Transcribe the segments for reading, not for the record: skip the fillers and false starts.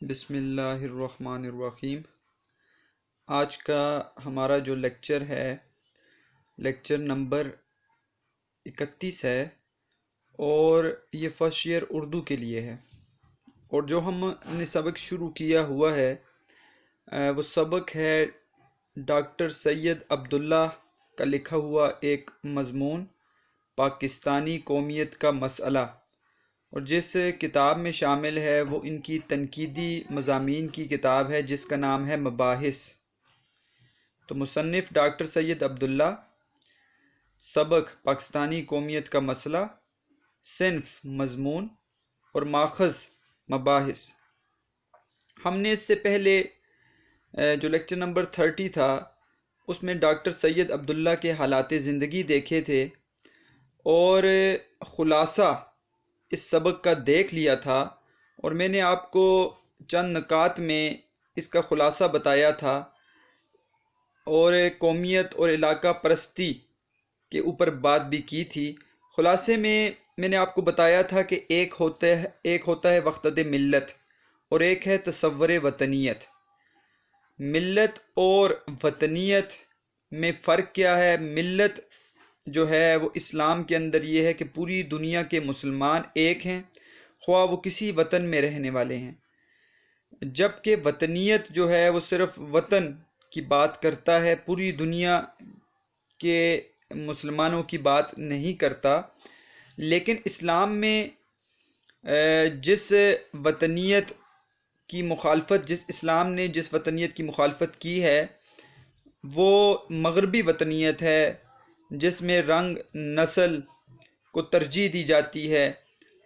بسم اللہ الرحمن الرحیم۔ آج کا ہمارا جو لیکچر ہے، لیکچر نمبر 31 ہے، اور یہ فرسٹ ایئر اردو کے لیے ہے۔ اور جو ہم نے سبق شروع کیا ہوا ہے وہ سبق ہے ڈاکٹر سید عبداللہ کا لکھا ہوا ایک مضمون، پاکستانی قومیت کا مسئلہ، اور جس کتاب میں شامل ہے وہ ان کی تنقیدی مضامین کی کتاب ہے جس کا نام ہے مباحث۔ تو مصنف ڈاکٹر سید عبداللہ، سبق پاکستانی قومیت کا مسئلہ، صنف مضمون، اور ماخذ مباحث۔ ہم نے اس سے پہلے جو لیکچر نمبر 30 تھا اس میں ڈاکٹر سید عبداللہ کے حالات زندگی دیکھے تھے، اور خلاصہ اس سبق کا دیکھ لیا تھا، اور میں نے آپ کو چند نکات میں اس کا خلاصہ بتایا تھا، اور قومیت اور علاقہ پرستی کے اوپر بات بھی کی تھی۔ خلاصے میں نے آپ کو بتایا تھا کہ ایک ہوتا ہے وحدت ملت، اور ایک ہے تصور وطنیت۔ ملت اور وطنیت میں فرق کیا ہے؟ ملت جو ہے وہ اسلام کے اندر یہ ہے کہ پوری دنیا کے مسلمان ایک ہیں، خواہ وہ کسی وطن میں رہنے والے ہیں، جبکہ وطنیت جو ہے وہ صرف وطن کی بات کرتا ہے، پوری دنیا کے مسلمانوں کی بات نہیں کرتا۔ لیکن اسلام میں جس وطنیت کی مخالفت، جس وطنیت کی مخالفت کی ہے وہ مغربی وطنیت ہے، جس میں رنگ نسل کو ترجیح دی جاتی ہے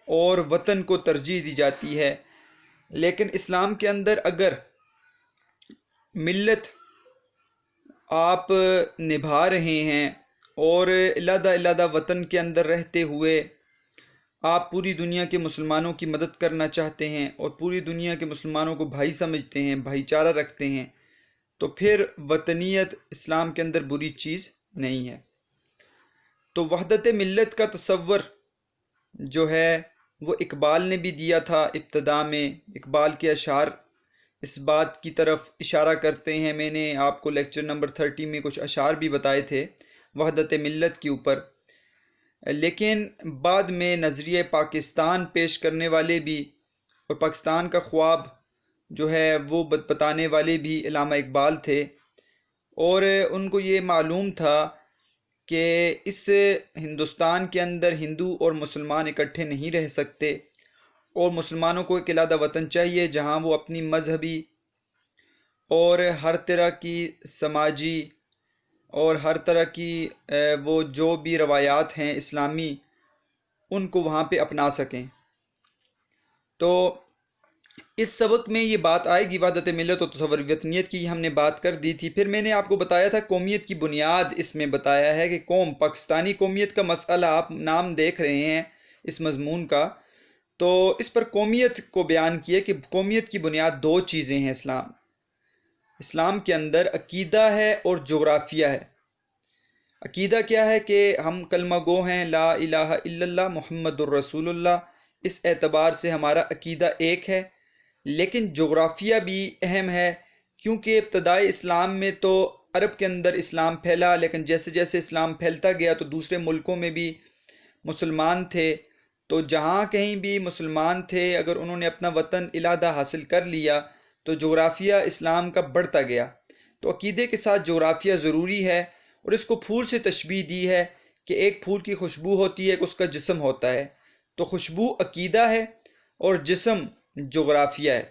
اور وطن کو ترجیح دی جاتی ہے۔ لیکن اسلام کے اندر اگر ملت آپ نبھا رہے ہیں اور علیحدہ وطن کے اندر رہتے ہوئے آپ پوری دنیا کے مسلمانوں کی مدد کرنا چاہتے ہیں اور پوری دنیا کے مسلمانوں کو بھائی سمجھتے ہیں، بھائی چارہ رکھتے ہیں، تو پھر وطنیت اسلام کے اندر بری چیز نہیں ہے۔ تو وحدت ملت کا تصور جو ہے وہ اقبال نے بھی دیا تھا۔ ابتدا میں اقبال کے اشعار اس بات کی طرف اشارہ کرتے ہیں۔ میں نے آپ کو لیکچر نمبر 30 میں کچھ اشعار بھی بتائے تھے وحدت ملت کے اوپر، لیکن بعد میں نظریہ پاکستان پیش کرنے والے بھی اور پاکستان کا خواب جو ہے وہ بتانے والے بھی علامہ اقبال تھے، اور ان کو یہ معلوم تھا کہ اس ہندوستان کے اندر ہندو اور مسلمان اکٹھے نہیں رہ سکتے، اور مسلمانوں کو ایک علیحدہ وطن چاہیے جہاں وہ اپنی مذہبی اور ہر طرح کی سماجی اور ہر طرح کی وہ جو بھی روایات ہیں اسلامی ان کو وہاں پہ اپنا سکیں۔ تو اس سبق میں یہ بات آئے گی وحدت ملت اور تصور وطنیت کی، ہم نے بات کر دی تھی۔ پھر میں نے آپ کو بتایا تھا قومیت کی بنیاد، اس میں بتایا ہے کہ پاکستانی قومیت کا مسئلہ، آپ نام دیکھ رہے ہیں اس مضمون کا، تو اس پر قومیت کو بیان کیا کہ قومیت کی بنیاد دو چیزیں ہیں اسلام کے اندر، عقیدہ ہے اور جغرافیہ ہے۔ عقیدہ کیا ہے کہ ہم کلمہ گو ہیں، لا الہ الا اللہ محمد الرسول اللہ، اس اعتبار سے ہمارا عقیدہ ایک ہے۔ لیکن جغرافیہ بھی اہم ہے، کیونکہ ابتدائی اسلام میں تو عرب کے اندر اسلام پھیلا، لیکن جیسے جیسے اسلام پھیلتا گیا تو دوسرے ملکوں میں بھی مسلمان تھے، تو جہاں کہیں بھی مسلمان تھے اگر انہوں نے اپنا وطن علیحدہ حاصل کر لیا تو جغرافیہ اسلام کا بڑھتا گیا۔ تو عقیدے کے ساتھ جغرافیہ ضروری ہے، اور اس کو پھول سے تشبیہ دی ہے کہ ایک پھول کی خوشبو ہوتی ہے، ایک اس کا جسم ہوتا ہے، تو خوشبو عقیدہ ہے اور جسم جغرافیہ ہے۔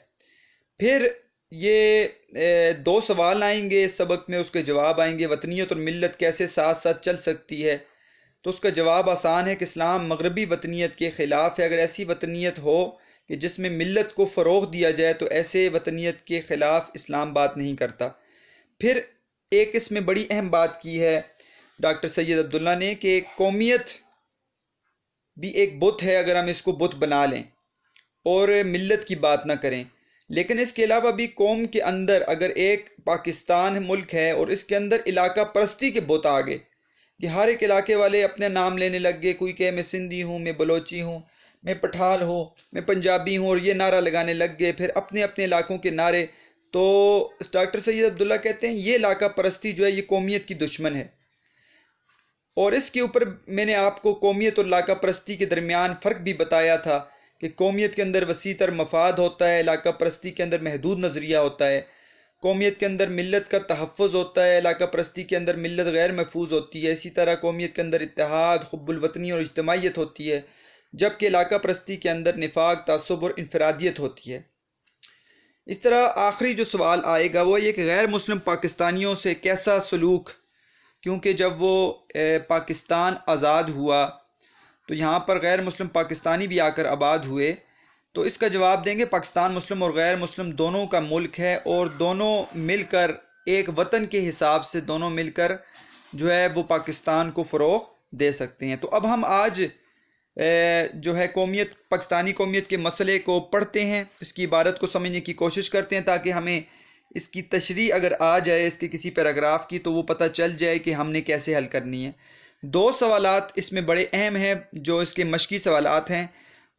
پھر یہ دو سوال آئیں گے اس سبق میں، اس کے جواب آئیں گے۔ وطنیت اور ملت کیسے ساتھ ساتھ چل سکتی ہے؟ تو اس کا جواب آسان ہے کہ اسلام مغربی وطنیت کے خلاف ہے۔ اگر ایسی وطنیت ہو کہ جس میں ملت کو فروغ دیا جائے تو ایسے وطنیت کے خلاف اسلام بات نہیں کرتا۔ پھر ایک اس میں بڑی اہم بات کی ہے ڈاکٹر سید عبداللہ نے کہ قومیت بھی ایک بت ہے، اگر ہم اس کو بت بنا لیں اور ملت کی بات نہ کریں، لیکن اس کے علاوہ بھی قوم کے اندر اگر ایک پاکستان ملک ہے اور اس کے اندر علاقہ پرستی کے بت آ گئے کہ ہر ایک علاقے والے اپنے نام لینے لگ گئے، کوئی کہے میں سندھی ہوں، میں بلوچی ہوں، میں پٹھان ہوں، میں پنجابی ہوں، اور یہ نعرہ لگانے لگ گئے، پھر اپنے اپنے علاقوں کے نعرے. تو ڈاکٹر سید عبداللہ کہتے ہیں یہ علاقہ پرستی جو ہے یہ قومیت کی دشمن ہے. اور اس کے اوپر میں نے آپ کو قومیت اور علاقہ پرستی کے درمیان فرق بھی بتایا تھا کہ قومیت کے اندر وسیع تر مفاد ہوتا ہے، علاقہ پرستی کے اندر محدود نظریہ ہوتا ہے. قومیت کے اندر ملت کا تحفظ ہوتا ہے، علاقہ پرستی کے اندر ملت غیر محفوظ ہوتی ہے. اسی طرح قومیت کے اندر اتحاد، حب الوطنی اور اجتماعیت ہوتی ہے، جبکہ علاقہ پرستی کے اندر نفاق، تعصب اور انفرادیت ہوتی ہے. اس طرح آخری جو سوال آئے گا وہ یہ کہ غیر مسلم پاکستانیوں سے کیسا سلوک، کیونکہ جب وہ پاکستان آزاد ہوا تو یہاں پر غیر مسلم پاکستانی بھی آ کر آباد ہوئے. تو اس کا جواب دیں گے پاکستان مسلم اور غیر مسلم دونوں کا ملک ہے، اور دونوں مل کر ایک وطن کے حساب سے دونوں مل کر جو ہے وہ پاکستان کو فروغ دے سکتے ہیں. تو اب ہم آج جو ہے قومیت، پاکستانی قومیت کے مسئلے کو پڑھتے ہیں، اس کی عبارت کو سمجھنے کی کوشش کرتے ہیں تاکہ ہمیں اس کی تشریح اگر آ جائے اس کے کسی پیراگراف کی تو وہ پتہ چل جائے کہ ہم نے کیسے حل کرنی ہے. دو سوالات اس میں بڑے اہم ہیں جو اس کے مشقی سوالات ہیں،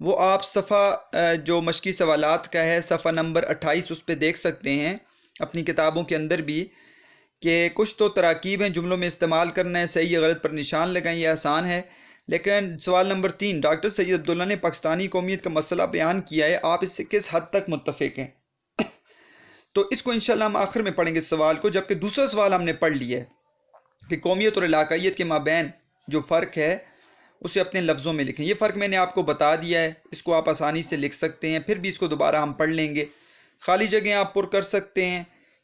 وہ آپ صفحہ جو مشقی سوالات کا ہے صفحہ نمبر 28 اس پہ دیکھ سکتے ہیں اپنی کتابوں کے اندر بھی، کہ کچھ تو تراکیب ہیں جملوں میں استعمال کرنا ہے، صحیح یا غلط پر نشان لگائیں، یہ آسان ہے. لیکن سوال نمبر 3، ڈاکٹر سید عبداللہ نے پاکستانی قومیت کا مسئلہ بیان کیا ہے، آپ اس سے کس حد تک متفق ہیں؟ تو اس کو انشاءاللہ ہم آخر میں پڑھیں گے اس سوال کو. جبکہ دوسرا سوال ہم نے پڑھ لیا ہے کہ قومیت اور علاقائیت کے مابین جو فرق ہے اسے اپنے لفظوں میں لکھیں. یہ فرق میں نے آپ کو بتا دیا ہے، اس کو آپ آسانی سے لکھ سکتے ہیں، پھر بھی اس کو دوبارہ ہم پڑھ لیں گے. خالی جگہیں آپ پر کر سکتے ہیں.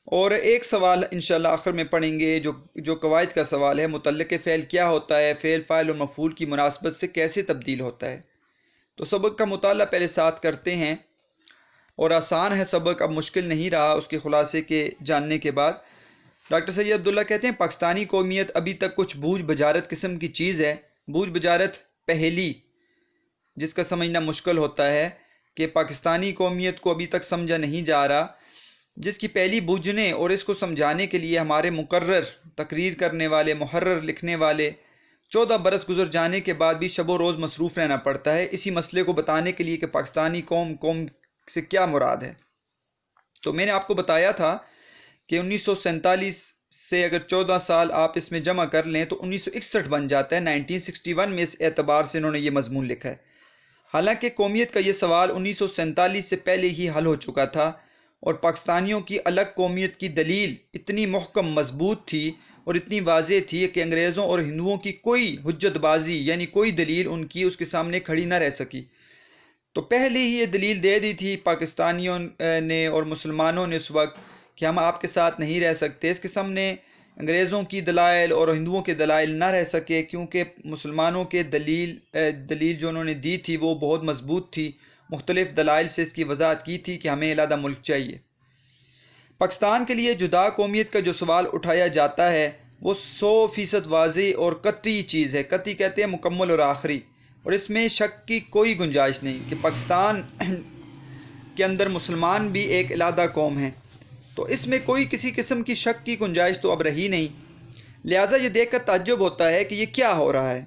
اور ایک سوال انشاءاللہ آخر میں پڑھیں گے جو قواعد کا سوال ہے، متعلق فعل کیا ہوتا ہے، فعل، فاعل اور مفعول کی مناسبت سے کیسے تبدیل ہوتا ہے. تو سبق کا مطالعہ پہلے ساتھ کرتے ہیں، اور آسان ہے سبق، اب مشکل نہیں رہا اس کے خلاصے کے جاننے کے بعد. ڈاکٹر سید عبداللہ کہتے ہیں پاکستانی قومیت ابھی تک کچھ بوجھ بجارت قسم کی چیز ہے. بوجھ بجارت پہلی جس کا سمجھنا مشکل ہوتا ہے کہ پاکستانی قومیت کو ابھی تک سمجھا نہیں جا رہا، جس کی پہلی بوجھنے اور اس کو سمجھانے کے لیے ہمارے مقرر، تقریر کرنے والے، محرر لکھنے والے 14 برس گزر جانے کے بعد بھی شب و روز مصروف رہنا پڑتا ہے اسی مسئلے کو بتانے کے لیے کہ پاکستانی قوم سے کیا مراد ہے. تو میں نے آپ کو بتایا تھا کہ 1947 سے اگر 14 سال آپ اس میں جمع کر لیں تو 1961 بن جاتا ہے. 1961 میں اس اعتبار سے انہوں نے یہ مضمون لکھا ہے. حالانکہ قومیت کا یہ سوال 1947 سے پہلے ہی حل ہو چکا تھا، اور پاکستانیوں کی الگ قومیت کی دلیل اتنی محکم مضبوط تھی اور اتنی واضح تھی کہ انگریزوں اور ہندوؤں کی کوئی حجت بازی یعنی کوئی دلیل ان کی اس کے سامنے کھڑی نہ رہ سکی. تو پہلے ہی یہ دلیل دے دی تھی پاکستانیوں نے اور مسلمانوں نے اس وقت کہ ہم آپ کے ساتھ نہیں رہ سکتے. اس کے سامنے انگریزوں کی دلائل اور ہندوؤں کے دلائل نہ رہ سکے، کیونکہ مسلمانوں کے دلیل جو انہوں نے دی تھی وہ بہت مضبوط تھی. مختلف دلائل سے اس کی وضاحت کی تھی کہ ہمیں علیحدہ ملک چاہیے. پاکستان کے لیے جدا قومیت کا جو سوال اٹھایا جاتا ہے وہ 100% واضح اور قطعی چیز ہے. قطعی کہتے ہیں مکمل اور آخری، اور اس میں شک کی کوئی گنجائش نہیں کہ پاکستان کے اندر مسلمان بھی ایک علیحدہ قوم ہیں. تو اس میں کوئی کسی قسم کی شک کی گنجائش تو اب رہی نہیں. لہٰذا یہ دیکھ کر تعجب ہوتا ہے کہ یہ کیا ہو رہا ہے.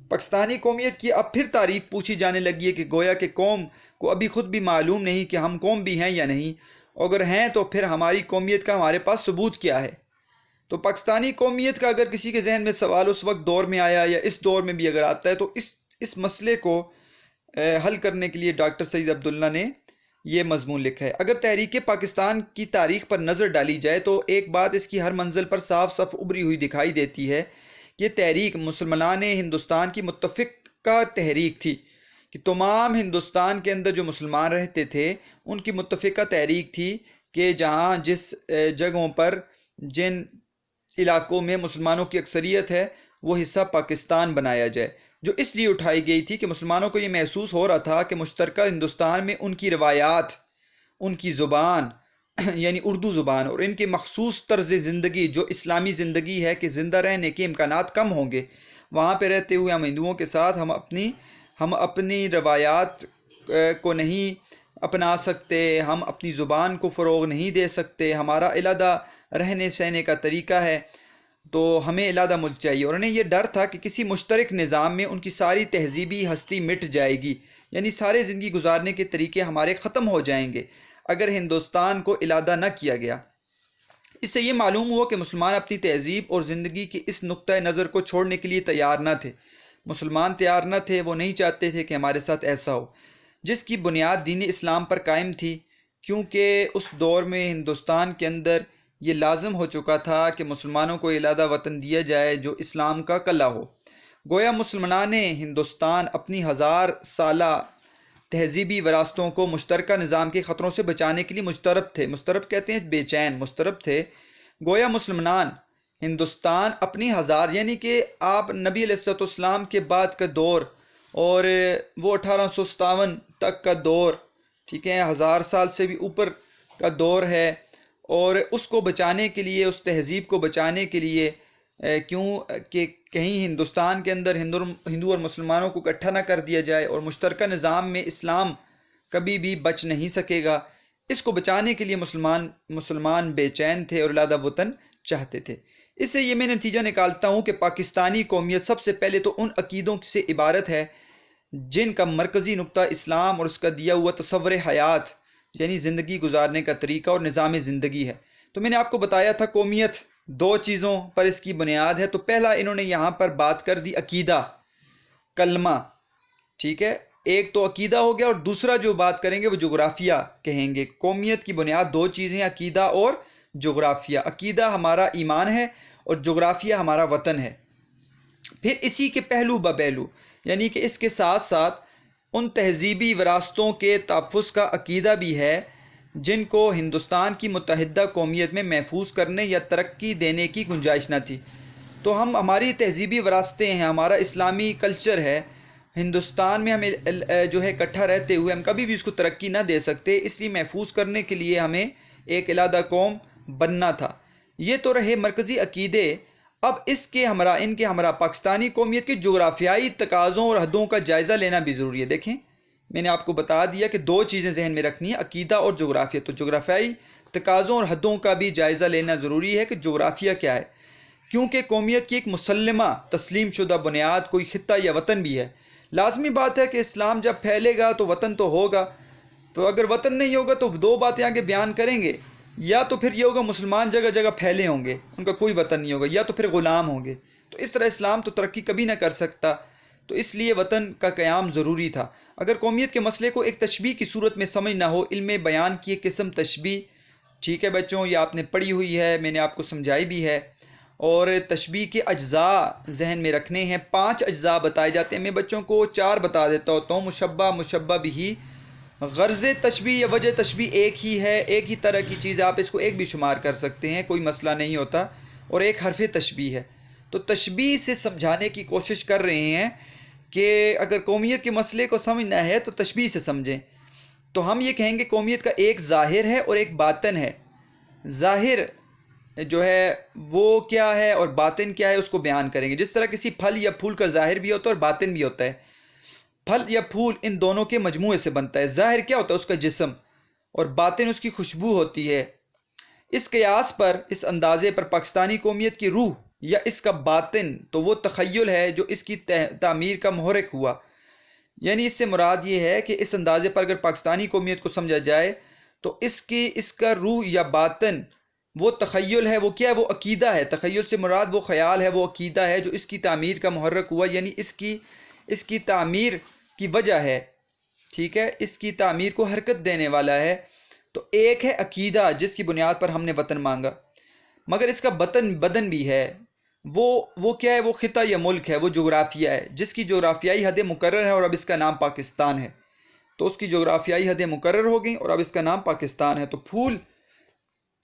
پاکستانی قومیت کی اب پھر تعریف پوچھی جانے لگی ہے کہ گویا کہ قوم کو ابھی خود بھی معلوم نہیں کہ ہم قوم بھی ہیں یا نہیں، اگر ہیں تو پھر ہماری قومیت کا ہمارے پاس ثبوت کیا ہے. تو پاکستانی قومیت کا اگر کسی کے ذہن میں سوال اس وقت دور میں آیا یا اس دور میں بھی اگر آتا ہے تو اس مسئلے کو حل کرنے کے لیے ڈاکٹر سید عبداللہ نے یہ مضمون لکھا ہے. اگر تحریک پاکستان کی تاریخ پر نظر ڈالی جائے تو ایک بات اس کی ہر منزل پر صاف صاف ابھری ہوئی دکھائی دیتی ہے کہ یہ تحریک مسلمان ہندوستان کی متفقہ تحریک تھی، کہ تمام ہندوستان کے اندر جو مسلمان رہتے تھے ان کی متفقہ تحریک تھی کہ جہاں جس جگہوں پر جن علاقوں میں مسلمانوں کی اکثریت ہے وہ حصہ پاکستان بنایا جائے، جو اس لیے اٹھائی گئی تھی کہ مسلمانوں کو یہ محسوس ہو رہا تھا کہ مشترکہ ہندوستان میں ان کی روایات، ان کی زبان یعنی اردو زبان، اور ان کے مخصوص طرز زندگی جو اسلامی زندگی ہے کہ زندہ رہنے کے امکانات کم ہوں گے. وہاں پہ رہتے ہوئے ہم ہندوؤں کے ساتھ ہم اپنی روایات کو نہیں اپنا سکتے، ہم اپنی زبان کو فروغ نہیں دے سکتے، ہمارا علیحدہ رہنے سہنے کا طریقہ ہے، تو ہمیں علیحدہ ملک چاہیے. اور انہیں یہ ڈر تھا کہ کسی مشترک نظام میں ان کی ساری تہذیبی ہستی مٹ جائے گی، یعنی سارے زندگی گزارنے کے طریقے ہمارے ختم ہو جائیں گے اگر ہندوستان کو علیحدہ نہ کیا گیا۔ اس سے یہ معلوم ہوا کہ مسلمان اپنی تہذیب اور زندگی کے اس نقطۂ نظر کو چھوڑنے کے لیے تیار نہ تھے۔ مسلمان تیار نہ تھے، وہ نہیں چاہتے تھے کہ ہمارے ساتھ ایسا ہو، جس کی بنیاد دین اسلام پر قائم تھی، کیونکہ اس دور میں ہندوستان کے اندر یہ لازم ہو چکا تھا کہ مسلمانوں کو علیحدہ وطن دیا جائے جو اسلام کا کلہ ہو۔ گویا مسلمان ہندوستان اپنی 1000 سالہ تہذیبی وراثتوں کو مشترکہ نظام کے خطروں سے بچانے کے لیے مضطرب تھے۔ مضطرب کہتے ہیں بے چین، مضطرب تھے۔ گویا مسلمان ہندوستان اپنی 1000 یعنی کہ آپ نبی علیہ السلام کے بعد کا دور اور وہ 1857 تک کا دور، ٹھیک ہے، 1000 سال سے بھی اوپر کا دور ہے، اور اس کو بچانے کے لیے، اس تہذیب کو بچانے کے لیے کیوں کہ کہیں ہندوستان کے اندر ہندو اور مسلمانوں کو اکٹھا نہ کر دیا جائے، اور مشترکہ نظام میں اسلام کبھی بھی بچ نہیں سکے گا، اس کو بچانے کے لیے مسلمان بے چین تھے اور علیحدہ وطن چاہتے تھے۔ اس سے یہ میں نتیجہ نکالتا ہوں کہ پاکستانی قومیت سب سے پہلے تو ان عقیدوں سے عبارت ہے جن کا مرکزی نقطہ اسلام اور اس کا دیا ہوا تصور حیات یعنی زندگی گزارنے کا طریقہ اور نظام زندگی ہے۔ تو میں نے آپ کو بتایا تھا قومیت 2 چیزوں پر اس کی بنیاد ہے۔ تو پہلا انہوں نے یہاں پر بات کر دی عقیدہ، کلمہ، ٹھیک ہے، ایک تو عقیدہ ہو گیا، اور دوسرا جو بات کریں گے وہ جغرافیہ کہیں گے۔ قومیت کی بنیاد 2 چیزیں، عقیدہ اور جغرافیہ۔ عقیدہ ہمارا ایمان ہے اور جغرافیہ ہمارا وطن ہے۔ پھر اسی کے پہلو بپہلو، یعنی کہ اس کے ساتھ ساتھ ان تہذیبی وراثتوں کے تحفظ کا عقیدہ بھی ہے جن کو ہندوستان کی متحدہ قومیت میں محفوظ کرنے یا ترقی دینے کی گنجائش نہ تھی۔ تو ہماری تہذیبی وراثتیں ہیں، ہمارا اسلامی کلچر ہے، ہندوستان میں ہمیں جو ہے اکٹھا رہتے ہوئے ہم کبھی بھی اس کو ترقی نہ دے سکتے، اس لیے محفوظ کرنے کے لیے ہمیں ایک علیحدہ قوم بننا تھا۔ یہ تو رہے مرکزی عقیدے۔ اب ان کے ہمراہ پاکستانی قومیت کے جغرافیائی تقاضوں اور حدوں کا جائزہ لینا بھی ضروری ہے۔ دیکھیں میں نے آپ کو بتا دیا کہ 2 چیزیں ذہن میں رکھنی ہے، عقیدہ اور جغرافیہ۔ تو جغرافیائی تقاضوں اور حدوں کا بھی جائزہ لینا ضروری ہے کہ جغرافیہ کیا ہے، کیونکہ قومیت کی ایک مسلمہ تسلیم شدہ بنیاد کوئی خطہ یا وطن بھی ہے۔ لازمی بات ہے کہ اسلام جب پھیلے گا تو وطن تو ہوگا، تو اگر وطن نہیں ہوگا تو 2 باتیں آگے بیان کریں گے، یا تو پھر یہ ہوگا مسلمان جگہ جگہ پھیلے ہوں گے، ان کا کوئی وطن نہیں ہوگا، یا تو پھر غلام ہوں گے۔ تو اس طرح اسلام تو ترقی کبھی نہ کر سکتا، تو اس لیے وطن کا قیام ضروری تھا۔ اگر قومیت کے مسئلے کو ایک تشبیہ کی صورت میں سمجھ نہ ہو، علم بیان کی ایک قسم تشبیہ، ٹھیک ہے بچوں، یہ آپ نے پڑھی ہوئی ہے، میں نے آپ کو سمجھائی بھی ہے، اور تشبیہ کے اجزاء ذہن میں رکھنے ہیں۔ 5 اجزاء بتائے جاتے ہیں، میں بچوں کو 4 بتا دیتا ہوتا ہوں۔ مشبہ، مشبہ بھی، غرض تشبیہ یا وجہ تشبیہ ایک ہی ہے، ایک ہی طرح کی چیز، آپ اس کو ایک بھی شمار کر سکتے ہیں، کوئی مسئلہ نہیں ہوتا، اور ایک حرف تشبیہ ہے۔ تو تشبیہ سے سمجھانے کی کوشش کر رہے ہیں کہ اگر قومیت کے مسئلے کو سمجھنا ہے تو تشبیہ سے سمجھیں۔ تو ہم یہ کہیں گے قومیت کا ایک ظاہر ہے اور ایک باطن ہے۔ ظاہر جو ہے وہ کیا ہے اور باطن کیا ہے، اس کو بیان کریں گے۔ جس طرح کسی پھل یا پھول کا ظاہر بھی ہوتا ہے اور باطن بھی ہوتا ہے۔ پھل یا پھول ان دونوں کے مجموعے سے بنتا ہے۔ ظاہر کیا ہوتا ہے؟ اس کا جسم، اور باطن اس کی خوشبو ہوتی ہے۔ اس قیاس پر، اس اندازے پر پاکستانی قومیت کی روح یا اس کا باطن تو وہ تخیل ہے جو اس کی تعمیر کا محرک ہوا۔ یعنی اس سے مراد یہ ہے کہ اس اندازے پر اگر پاکستانی قومیت کو سمجھا جائے تو اس کا روح یا باطن وہ تخیل ہے، وہ کیا ہے؟ وہ عقیدہ ہے۔ تخیل سے مراد وہ خیال ہے، وہ عقیدہ ہے جو اس کی تعمیر کا محرک ہوا، یعنی اس کی تعمیر کی وجہ ہے، ٹھیک ہے، اس کی تعمیر کو حرکت دینے والا ہے۔ تو ایک ہے عقیدہ جس کی بنیاد پر ہم نے وطن مانگا، مگر اس کا بدن بھی ہے۔ وہ کیا ہے؟ وہ خطہ یا ملک ہے، وہ جغرافیہ ہے جس کی جغرافیائی حد مقرر ہے، اور اب اس کا نام پاکستان ہے۔ تو اس کی جغرافیائی حد مقرر ہو گئیں اور اب اس کا نام پاکستان ہے۔ تو پھول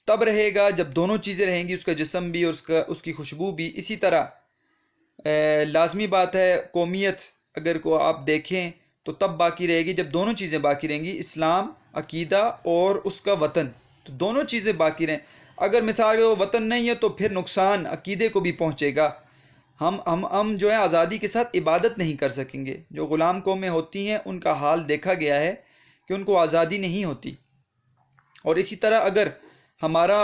تب رہے گا جب دونوں چیزیں رہیں گی، اس کا جسم بھی اور اس کی خوشبو بھی۔ اسی طرح لازمی بات ہے قومیت اگر کو آپ دیکھیں تو تب باقی رہے گی جب دونوں چیزیں باقی رہیں گی، اسلام، عقیدہ اور اس کا وطن۔ تو دونوں چیزیں باقی رہیں۔ اگر مثال کے وطن نہیں ہے تو پھر نقصان عقیدے کو بھی پہنچے گا۔ ہم جو ہے آزادی کے ساتھ عبادت نہیں کر سکیں گے۔ جو غلام قومیں ہوتی ہیں ان کا حال دیکھا گیا ہے کہ ان کو آزادی نہیں ہوتی۔ اور اسی طرح اگر ہمارا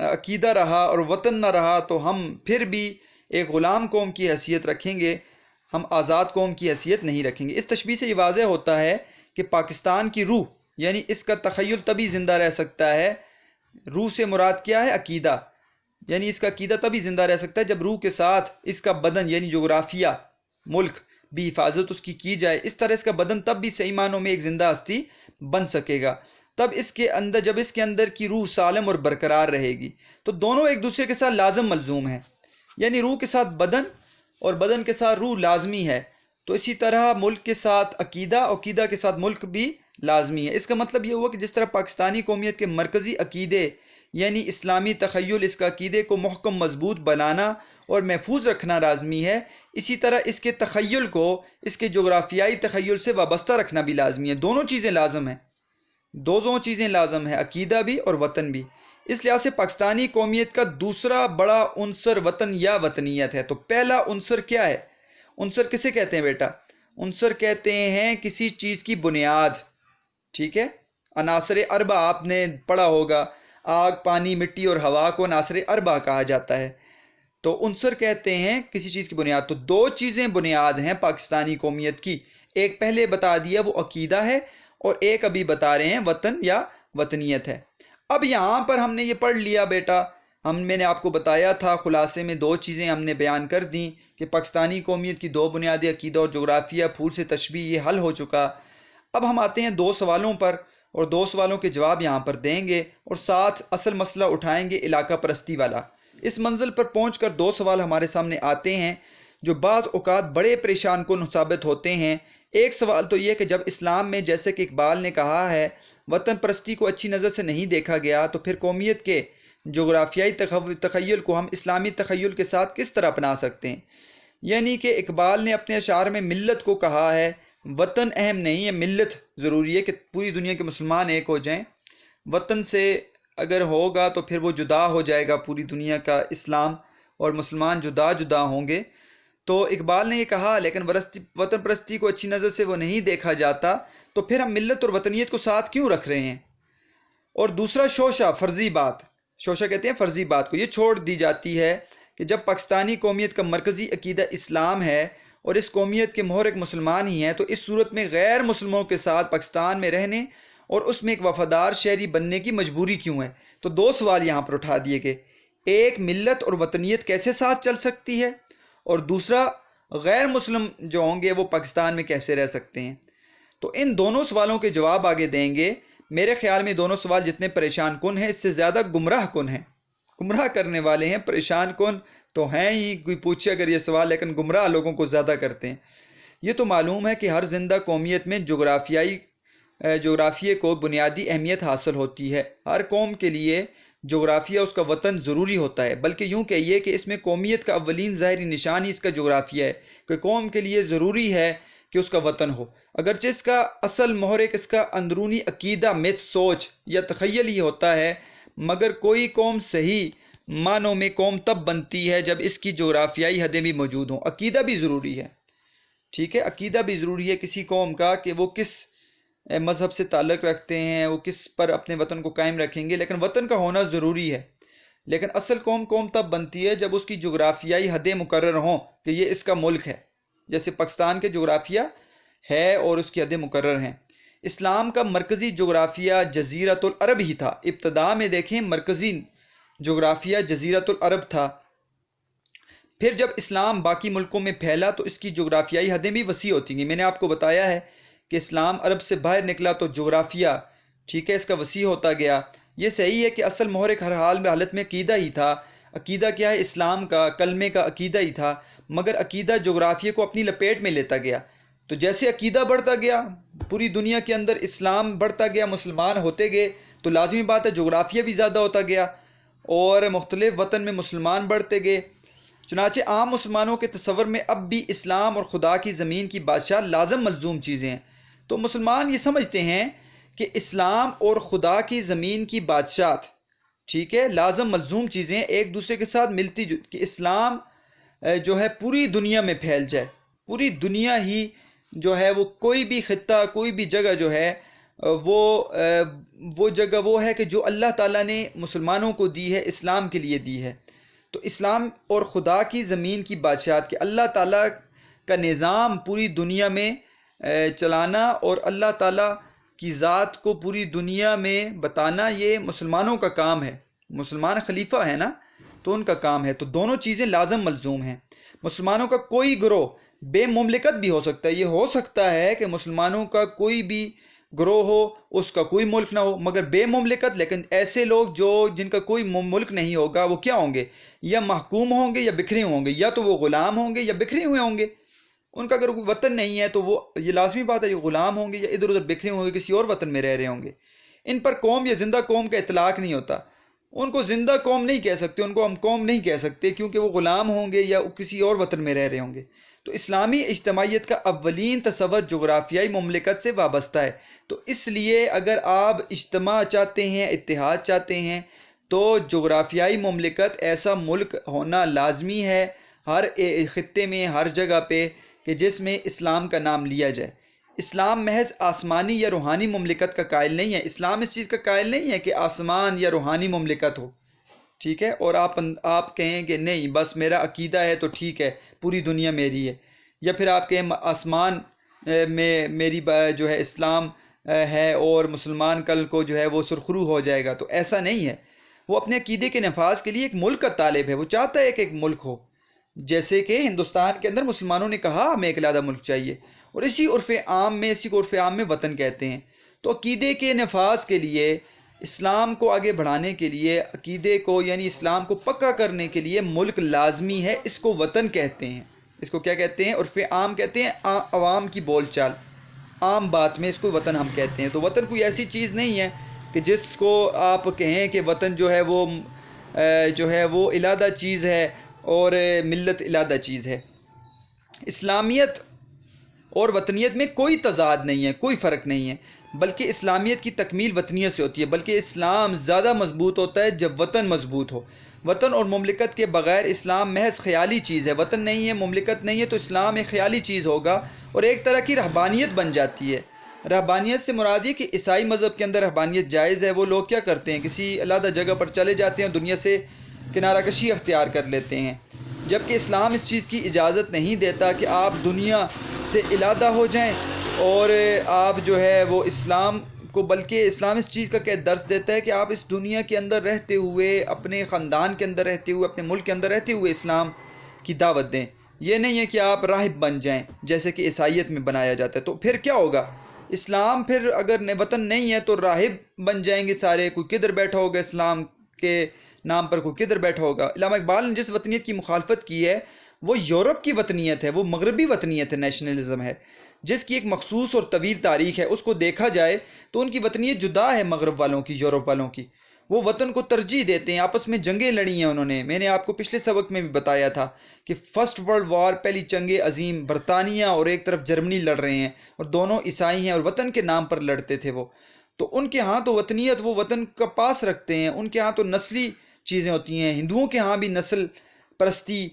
عقیدہ رہا اور وطن نہ رہا تو ہم پھر بھی ایک غلام قوم کی حیثیت رکھیں گے، ہم آزاد قوم کی حیثیت نہیں رکھیں گے۔ اس تشبیہ سے یہ واضح ہوتا ہے کہ پاکستان کی روح یعنی اس کا تخیل تبھی زندہ رہ سکتا ہے۔ روح سے مراد کیا ہے؟ عقیدہ، یعنی اس کا عقیدہ تبھی زندہ رہ سکتا ہے جب روح کے ساتھ اس کا بدن یعنی جغرافیہ ملک بھی حفاظت اس کی جائے۔ اس طرح اس کا بدن تب بھی صحیح معنوں میں ایک زندہ ہستی بن سکے گا جب اس کے اندر کی روح سالم اور برقرار رہے گی۔ تو دونوں ایک دوسرے کے ساتھ لازم ملزوم ہیں، یعنی روح کے ساتھ بدن اور بدن کے ساتھ روح لازمی ہے۔ تو اسی طرح ملک کے ساتھ عقیدہ، عقیدہ کے ساتھ ملک بھی لازمی ہے۔ اس کا مطلب یہ ہوا کہ جس طرح پاکستانی قومیت کے مرکزی عقیدے یعنی اسلامی تخیل، اس کا عقیدے کو محکم مضبوط بنانا اور محفوظ رکھنا لازمی ہے، اسی طرح اس کے تخیل کو اس کے جغرافیائی تخیل سے وابستہ رکھنا بھی لازمی ہے۔ دونوں چیزیں لازم ہیں، دونوں چیزیں لازم ہیں، عقیدہ بھی اور وطن بھی۔ اس لحاظ سے پاکستانی قومیت کا دوسرا بڑا عنصر وطن یا وطنیت ہے۔ تو پہلا عنصر کیا ہے؟ عنصر کسے کہتے ہیں بیٹا؟ عنصر کہتے ہیں کسی چیز کی بنیاد، ٹھیک ہے؟ عناصر اربع آپ نے پڑھا ہوگا، آگ، پانی، مٹی اور ہوا کو عناصر اربع کہا جاتا ہے۔ تو عنصر کہتے ہیں کسی چیز کی بنیاد۔ تو دو چیزیں بنیاد ہیں پاکستانی قومیت کی، ایک پہلے بتا دیا وہ عقیدہ ہے، اور ایک ابھی بتا رہے ہیں وطن یا وطنیت ہے۔ اب یہاں پر ہم نے یہ پڑھ لیا بیٹا، میں نے آپ کو بتایا تھا خلاصے میں دو چیزیں ہم نے بیان کر دیں کہ پاکستانی قومیت کی دو بنیادی عقیدہ اور جغرافیہ، پھول سے تشبیہ، یہ حل ہو چکا۔ اب ہم آتے ہیں دو سوالوں پر، اور دو سوالوں کے جواب یہاں پر دیں گے، اور ساتھ اصل مسئلہ اٹھائیں گے علاقہ پرستی والا۔ اس منزل پر پہنچ کر دو سوال ہمارے سامنے آتے ہیں جو بعض اوقات بڑے پریشان کن ثابت ہوتے ہیں۔ ایک سوال تو یہ کہ جب اسلام میں، جیسے کہ اقبال نے کہا ہے، وطن پرستی کو اچھی نظر سے نہیں دیکھا گیا، تو پھر قومیت کے جغرافیائی تخیل کو ہم اسلامی تخیل کے ساتھ کس طرح اپنا سکتے ہیں؟ یعنی کہ اقبال نے اپنے اشعار میں ملت کو کہا ہے، وطن اہم نہیں ہے، ملت ضروری ہے کہ پوری دنیا کے مسلمان ایک ہو جائیں۔ وطن سے اگر ہوگا تو پھر وہ جدا ہو جائے گا پوری دنیا کا اسلام، اور مسلمان جدا جدا ہوں گے۔ تو اقبال نے یہ کہا، لیکن وطن پرستی کو اچھی نظر سے وہ نہیں دیکھا جاتا، تو پھر ہم ملت اور وطنیت کو ساتھ کیوں رکھ رہے ہیں؟ اور دوسرا شوشہ، فرضی بات، شوشہ کہتے ہیں فرضی بات کو، یہ چھوڑ دی جاتی ہے کہ جب پاکستانی قومیت کا مرکزی عقیدہ اسلام ہے اور اس قومیت کے محرک مسلمان ہی ہیں، تو اس صورت میں غیر مسلموں کے ساتھ پاکستان میں رہنے اور اس میں ایک وفادار شہری بننے کی مجبوری کیوں ہے؟ تو دو سوال یہاں پر اٹھا دیے گئے، ایک ملت اور وطنیت کیسے ساتھ چل سکتی ہے، اور دوسرا غیر مسلم جو ہوں گے وہ پاکستان میں کیسے رہ سکتے ہیں؟ تو ان دونوں سوالوں کے جواب آگے دیں گے۔ میرے خیال میں دونوں سوال جتنے پریشان کن ہیں، اس سے زیادہ گمراہ کن ہیں، گمراہ کرنے والے ہیں۔ پریشان کن تو ہیں ہی، کوئی پوچھے اگر یہ سوال، لیکن گمراہ لوگوں کو زیادہ کرتے ہیں۔ یہ تو معلوم ہے کہ ہر زندہ قومیت میں جغرافیے کو بنیادی اہمیت حاصل ہوتی ہے۔ ہر قوم کے لیے جغرافیہ اس کا وطن ضروری ہوتا ہے، بلکہ یوں کہیے کہ اس میں قومیت کا اولین ظاہری نشان ہی اس کا جغرافیہ ہے، کہ قوم کے لیے ضروری ہے کہ اس کا وطن ہو، اگرچہ اس کا اصل محرک اس کا اندرونی عقیدہ، مت، سوچ یا تخیل ہی ہوتا ہے، مگر کوئی قوم صحیح معنوں میں قوم تب بنتی ہے جب اس کی جغرافیائی حدیں بھی موجود ہوں۔ عقیدہ بھی ضروری ہے، ٹھیک ہے، عقیدہ بھی ضروری ہے کسی قوم کا کہ وہ کس مذہب سے تعلق رکھتے ہیں، وہ کس پر اپنے وطن کو قائم رکھیں گے، لیکن وطن کا ہونا ضروری ہے۔ لیکن اصل قوم تب بنتی ہے جب اس کی جغرافیائی حدیں مقرر ہوں کہ یہ اس کا ملک ہے، جیسے پاکستان کے جغرافیہ ہے اور اس کی حدیں مقرر ہیں۔ اسلام کا مرکزی جغرافیہ جزیرۃ العرب ہی تھا۔ ابتدا میں دیکھیں مرکزی جغرافیہ جزیرۃ العرب تھا، پھر جب اسلام باقی ملکوں میں پھیلا تو اس کی جغرافیائی حدیں بھی وسیع ہوتی گئیں۔ میں نے آپ کو بتایا ہے کہ اسلام عرب سے باہر نکلا تو جغرافیہ، ٹھیک ہے، اس کا وسیع ہوتا گیا۔ یہ صحیح ہے کہ اصل محرک ہر حال میں حالت میں عقیدہ ہی تھا۔ عقیدہ کیا ہے؟ اسلام کا، کلمے کا عقیدہ ہی تھا، مگر عقیدہ جغرافیہ کو اپنی لپیٹ میں لیتا گیا۔ تو جیسے عقیدہ بڑھتا گیا، پوری دنیا کے اندر اسلام بڑھتا گیا، مسلمان ہوتے گئے، تو لازمی بات ہے جغرافیہ بھی زیادہ ہوتا گیا اور مختلف وطن میں مسلمان بڑھتے گئے۔ چنانچہ عام مسلمانوں کے تصور میں اب بھی اسلام اور خدا کی زمین کی بادشاہ لازم ملزوم چیزیں ہیں۔ تو مسلمان یہ سمجھتے ہیں کہ اسلام اور خدا کی زمین کی بادشاہت، ٹھیک ہے، لازم ملزوم چیزیں ایک دوسرے کے ساتھ ملتی کہ اسلام جو ہے پوری دنیا میں پھیل جائے، پوری دنیا ہی جو ہے وہ کوئی بھی خطہ، کوئی بھی جگہ جو ہے وہ جگہ وہ ہے کہ جو اللہ تعالیٰ نے مسلمانوں کو دی ہے، اسلام کے لیے دی ہے۔ تو اسلام اور خدا کی زمین کی بادشاہت کہ اللہ تعالیٰ کا نظام پوری دنیا میں چلانا اور اللہ تعالیٰ کی ذات کو پوری دنیا میں بتانا، یہ مسلمانوں کا کام ہے. مسلمان خلیفہ ہے نا، تو ان کا کام ہے. تو دونوں چیزیں لازم ملزوم ہیں. مسلمانوں کا کوئی گروہ بے مملکت بھی ہو سکتا ہے. یہ ہو سکتا ہے کہ مسلمانوں کا کوئی بھی گروہ ہو، اس کا کوئی ملک نہ ہو مگر بے مملکت. لیکن ایسے لوگ جن کا کوئی ملک نہیں ہوگا، وہ کیا ہوں گے؟ یا محکوم ہوں گے یا بکھرے ہوں گے، یا تو وہ غلام ہوں گے یا بکھرے ہوئے ہوں گے. ان کا اگر کوئی وطن نہیں ہے تو وہ یہ لازمی بات ہے یہ غلام ہوں گے یا ادھر ادھر بکھرے ہوں گے، کسی اور وطن میں رہ رہے ہوں گے. ان پر قوم یا زندہ قوم کا اطلاق نہیں ہوتا. ان کو زندہ قوم نہیں کہہ سکتے، ان کو ہم قوم نہیں کہہ سکتے، کیونکہ وہ غلام ہوں گے یا کسی اور وطن میں رہ رہے ہوں گے. تو اسلامی اجتماعیت کا اولین تصور جغرافیائی مملکت سے وابستہ ہے. تو اس لیے اگر آپ اجتماع چاہتے ہیں، اتحاد چاہتے ہیں، تو جغرافیائی مملکت ایسا ملک ہونا لازمی ہے ہر خطے میں، ہر جگہ پہ، کہ جس میں اسلام کا نام لیا جائے. اسلام محض آسمانی یا روحانی مملکت کا قائل نہیں ہے. اسلام اس چیز کا قائل نہیں ہے کہ آسمان یا روحانی مملکت ہو، ٹھیک ہے، اور آپ کہیں کہ نہیں بس میرا عقیدہ ہے تو ٹھیک ہے، پوری دنیا میری ہے. یا پھر آپ کہیں آسمان میں میری جو ہے اسلام ہے اور مسلمان کل کو جو ہے وہ سرخرو ہو جائے گا. تو ایسا نہیں ہے. وہ اپنے عقیدے کے نفاذ کے لیے ایک ملک کا طالب ہے. وہ چاہتا ہے کہ ایک ملک ہو، جیسے کہ ہندوستان کے اندر مسلمانوں نے کہا ہمیں ایک علیحدہ ملک چاہیے، اور اسی کو عرف عام میں وطن کہتے ہیں. تو عقیدے کے نفاذ کے لیے، اسلام کو آگے بڑھانے کے لیے، عقیدے کو یعنی اسلام کو پکا کرنے کے لیے ملک لازمی ہے. اس کو وطن کہتے ہیں. اس کو کیا کہتے ہیں؟ عرف عام کہتے ہیں. عوام کی بول چال، عام بات میں اس کو وطن ہم کہتے ہیں. تو وطن کوئی ایسی چیز نہیں ہے کہ جس کو آپ کہیں کہ وطن جو ہے وہ علیحدہ چیز ہے اور ملت علیحدہ چیز ہے. اسلامیت اور وطنیت میں کوئی تضاد نہیں ہے، کوئی فرق نہیں ہے، بلکہ اسلامیت کی تکمیل وطنیت سے ہوتی ہے. بلکہ اسلام زیادہ مضبوط ہوتا ہے جب وطن مضبوط ہو. وطن اور مملکت کے بغیر اسلام محض خیالی چیز ہے. وطن نہیں ہے، مملکت نہیں ہے، تو اسلام ایک خیالی چیز ہوگا اور ایک طرح کی رہبانیت بن جاتی ہے. رہبانیت سے مراد یہ کہ عیسائی مذہب کے اندر رہبانیت جائز ہے. وہ لوگ کیا کرتے ہیں؟ کسی علیحدہ جگہ پر چلے جاتے ہیں، دنیا سے کنارہ کشی اختیار کر لیتے ہیں. جبکہ اسلام اس چیز کی اجازت نہیں دیتا کہ آپ دنیا سے علیحدہ ہو جائیں اور آپ جو ہے وہ اسلام کو، بلکہ اسلام اس چیز کا درس دیتا ہے کہ آپ اس دنیا کے اندر رہتے ہوئے، اپنے خاندان کے اندر رہتے ہوئے، اپنے ملک کے اندر رہتے ہوئے اسلام کی دعوت دیں. یہ نہیں ہے کہ آپ راہب بن جائیں جیسے کہ عیسائیت میں بنایا جاتا ہے. تو پھر کیا ہوگا؟ اسلام پھر اگر وطن نہیں ہے تو راہب بن جائیں گے سارے. کوئی کدھر بیٹھا ہوگا اسلام کے نام پر، کوئی کدھر بیٹھا ہوگا. علامہ اقبال نے جس وطنیت کی مخالفت کی ہے وہ یورپ کی وطنیت ہے، وہ مغربی وطنیت ہے، نیشنلزم ہے، جس کی ایک مخصوص اور طویل تاریخ ہے. اس کو دیکھا جائے تو ان کی وطنیت جدا ہے مغرب والوں کی، یورپ والوں کی. وہ وطن کو ترجیح دیتے ہیں. آپس میں جنگیں لڑی ہیں انہوں نے. میں نے آپ کو پچھلے سبق میں بھی بتایا تھا کہ فرسٹ ورلڈ وار، پہلی جنگ عظیم، برطانیہ اور ایک طرف جرمنی لڑ رہے ہیں اور دونوں عیسائی ہیں اور وطن کے نام پر لڑتے تھے وہ. تو ان کے ہاں تو وطنیت وہ وطن کا پاس رکھتے ہیں. ان کے ہاں تو نسلی چیزیں ہوتی ہیں. ہندوؤں کے ہاں بھی نسل پرستی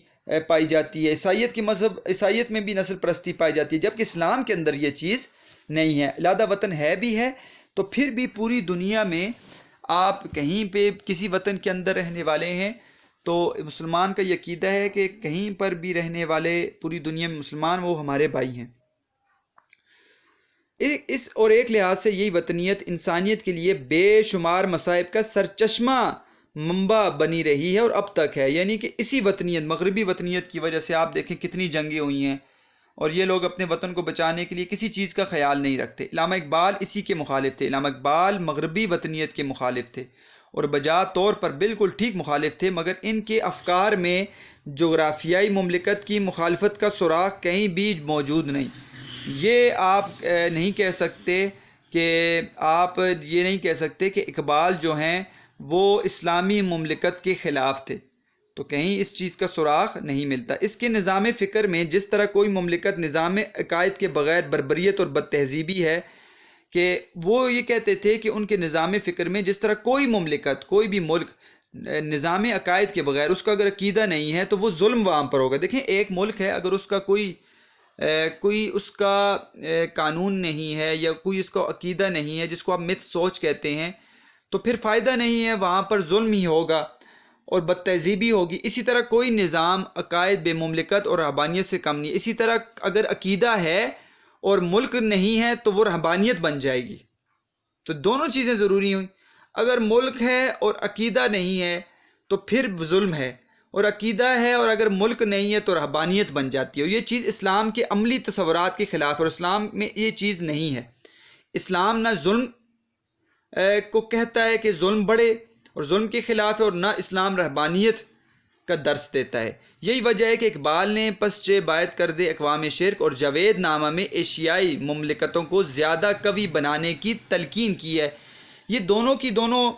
پائی جاتی ہے. عیسائیت میں بھی نسل پرستی پائی جاتی ہے. جبکہ اسلام کے اندر یہ چیز نہیں ہے. علیحدہ وطن ہے بھی ہے تو پھر بھی پوری دنیا میں آپ کہیں پہ کسی وطن کے اندر رہنے والے ہیں تو مسلمان کا یہ عقیدہ ہے کہ کہیں پر بھی رہنے والے پوری دنیا میں مسلمان، وہ ہمارے بھائی ہیں. اور ایک لحاظ سے یہی وطنیت انسانیت کے لیے بے شمار مصائب کا سرچشمہ منبع بنی رہی ہے اور اب تک ہے. یعنی کہ اسی وطنیت، مغربی وطنیت کی وجہ سے آپ دیکھیں کتنی جنگیں ہوئی ہیں اور یہ لوگ اپنے وطن کو بچانے کے لیے کسی چیز کا خیال نہیں رکھتے. علامہ اقبال اسی کے مخالف تھے. علامہ اقبال مغربی وطنیت کے مخالف تھے اور بجا طور پر بالکل ٹھیک مخالف تھے، مگر ان کے افکار میں جغرافیائی مملکت کی مخالفت کا سراغ کہیں بھی موجود نہیں. یہ آپ نہیں کہہ سکتے کہ اقبال جو ہیں وہ اسلامی مملکت کے خلاف تھے. تو کہیں اس چیز کا سراغ نہیں ملتا. اس کے نظام فکر میں جس طرح کوئی مملکت نظام عقائد کے بغیر بربریت اور بد تہذیبی ہے، کہ وہ یہ کہتے تھے کہ ان کے نظام فکر میں جس طرح کوئی مملکت، کوئی بھی ملک نظام عقائد کے بغیر، اس کا اگر عقیدہ نہیں ہے تو وہ ظلم وہاں پر ہوگا. دیکھیں ایک ملک ہے، اگر اس کا کوئی اس کا قانون نہیں ہے یا کوئی اس کا عقیدہ نہیں ہے، جس کو آپ مت سوچ کہتے ہیں، تو پھر فائدہ نہیں ہے، وہاں پر ظلم ہی ہوگا. اور بد تہذیبی ہوگی، اسی طرح کوئی نظام عقائد بے مملکت اور رہبانیت سے کم نہیں ہے۔ اسی طرح اگر عقیدہ ہے اور ملک نہیں ہے تو وہ رہبانیت بن جائے گی۔ تو دونوں چیزیں ضروری ہوئیں۔ اگر ملک ہے اور عقیدہ نہیں ہے تو پھر ظلم ہے، اور عقیدہ ہے اور اگر ملک نہیں ہے تو رہبانیت بن جاتی ہے، اور یہ چیز اسلام کے عملی تصورات کے خلاف ہے، اور اسلام میں یہ چیز نہیں ہے۔ اسلام نہ ظلم کو کہتا ہے کہ ظلم بڑھے اور ظلم کے خلاف ہے، اور نہ اسلام رہبانیت کا درس دیتا ہے۔ یہی وجہ ہے کہ اقبال نے پسچے باعث کردے اقوام شرق اور جاوید نامہ میں ایشیائی مملکتوں کو زیادہ قوی بنانے کی تلقین کی ہے۔ یہ دونوں کی دونوں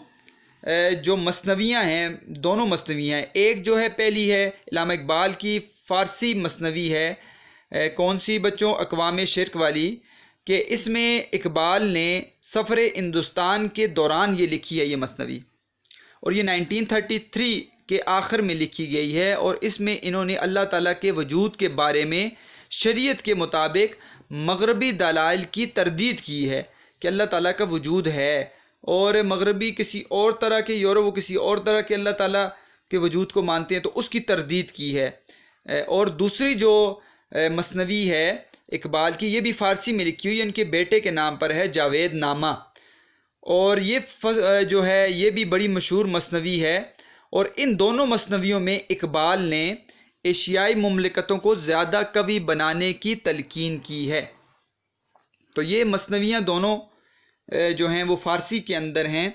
جو مثنویاں ہیں، دونوں مثنویاں ہیں، ایک جو ہے پہلی ہے علامہ اقبال کی فارسی مثنوی ہے، کون سی بچوں؟ اقوام شرق والی، کہ اس میں اقبال نے سفر ہندوستان کے دوران یہ لکھی ہے یہ مثنوی، اور یہ 1933 کے آخر میں لکھی گئی ہے، اور اس میں انہوں نے اللہ تعالیٰ کے وجود کے بارے میں شریعت کے مطابق مغربی دلائل کی تردید کی ہے کہ اللہ تعالیٰ کا وجود ہے، اور مغربی کسی اور طرح کے یورپ وہ کسی اور طرح کے اللہ تعالیٰ کے وجود کو مانتے ہیں تو اس کی تردید کی ہے۔ اور دوسری جو مثنوی ہے اقبال کی، یہ بھی فارسی میں لکھی ہوئی ہے، ان کے بیٹے کے نام پر ہے، جاوید نامہ، اور یہ جو ہے یہ بھی بڑی مشہور مثنوی ہے۔ اور ان دونوں مثنویوں میں اقبال نے ایشیائی مملکتوں کو زیادہ قوی بنانے کی تلقین کی ہے۔ تو یہ مثنویاں دونوں جو ہیں وہ فارسی کے اندر ہیں،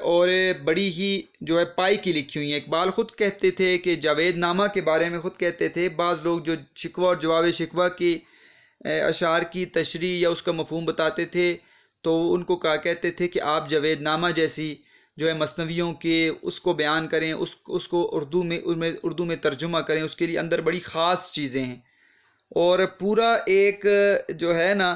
اور بڑی ہی جو ہے پائی کی لکھی ہوئی ہیں۔ اقبال خود کہتے تھے کہ جاوید نامہ کے بارے میں خود کہتے تھے، بعض لوگ جو شکوہ اور جواب شکوہ کی اشعار کی تشریح یا اس کا مفہوم بتاتے تھے تو ان کو کہا کہتے تھے کہ آپ جاوید نامہ جیسی جو ہے مثنویوں کے اس کو بیان کریں، اس کو اردو میں ترجمہ کریں، اس کے لیے اندر بڑی خاص چیزیں ہیں، اور پورا ایک جو ہے نا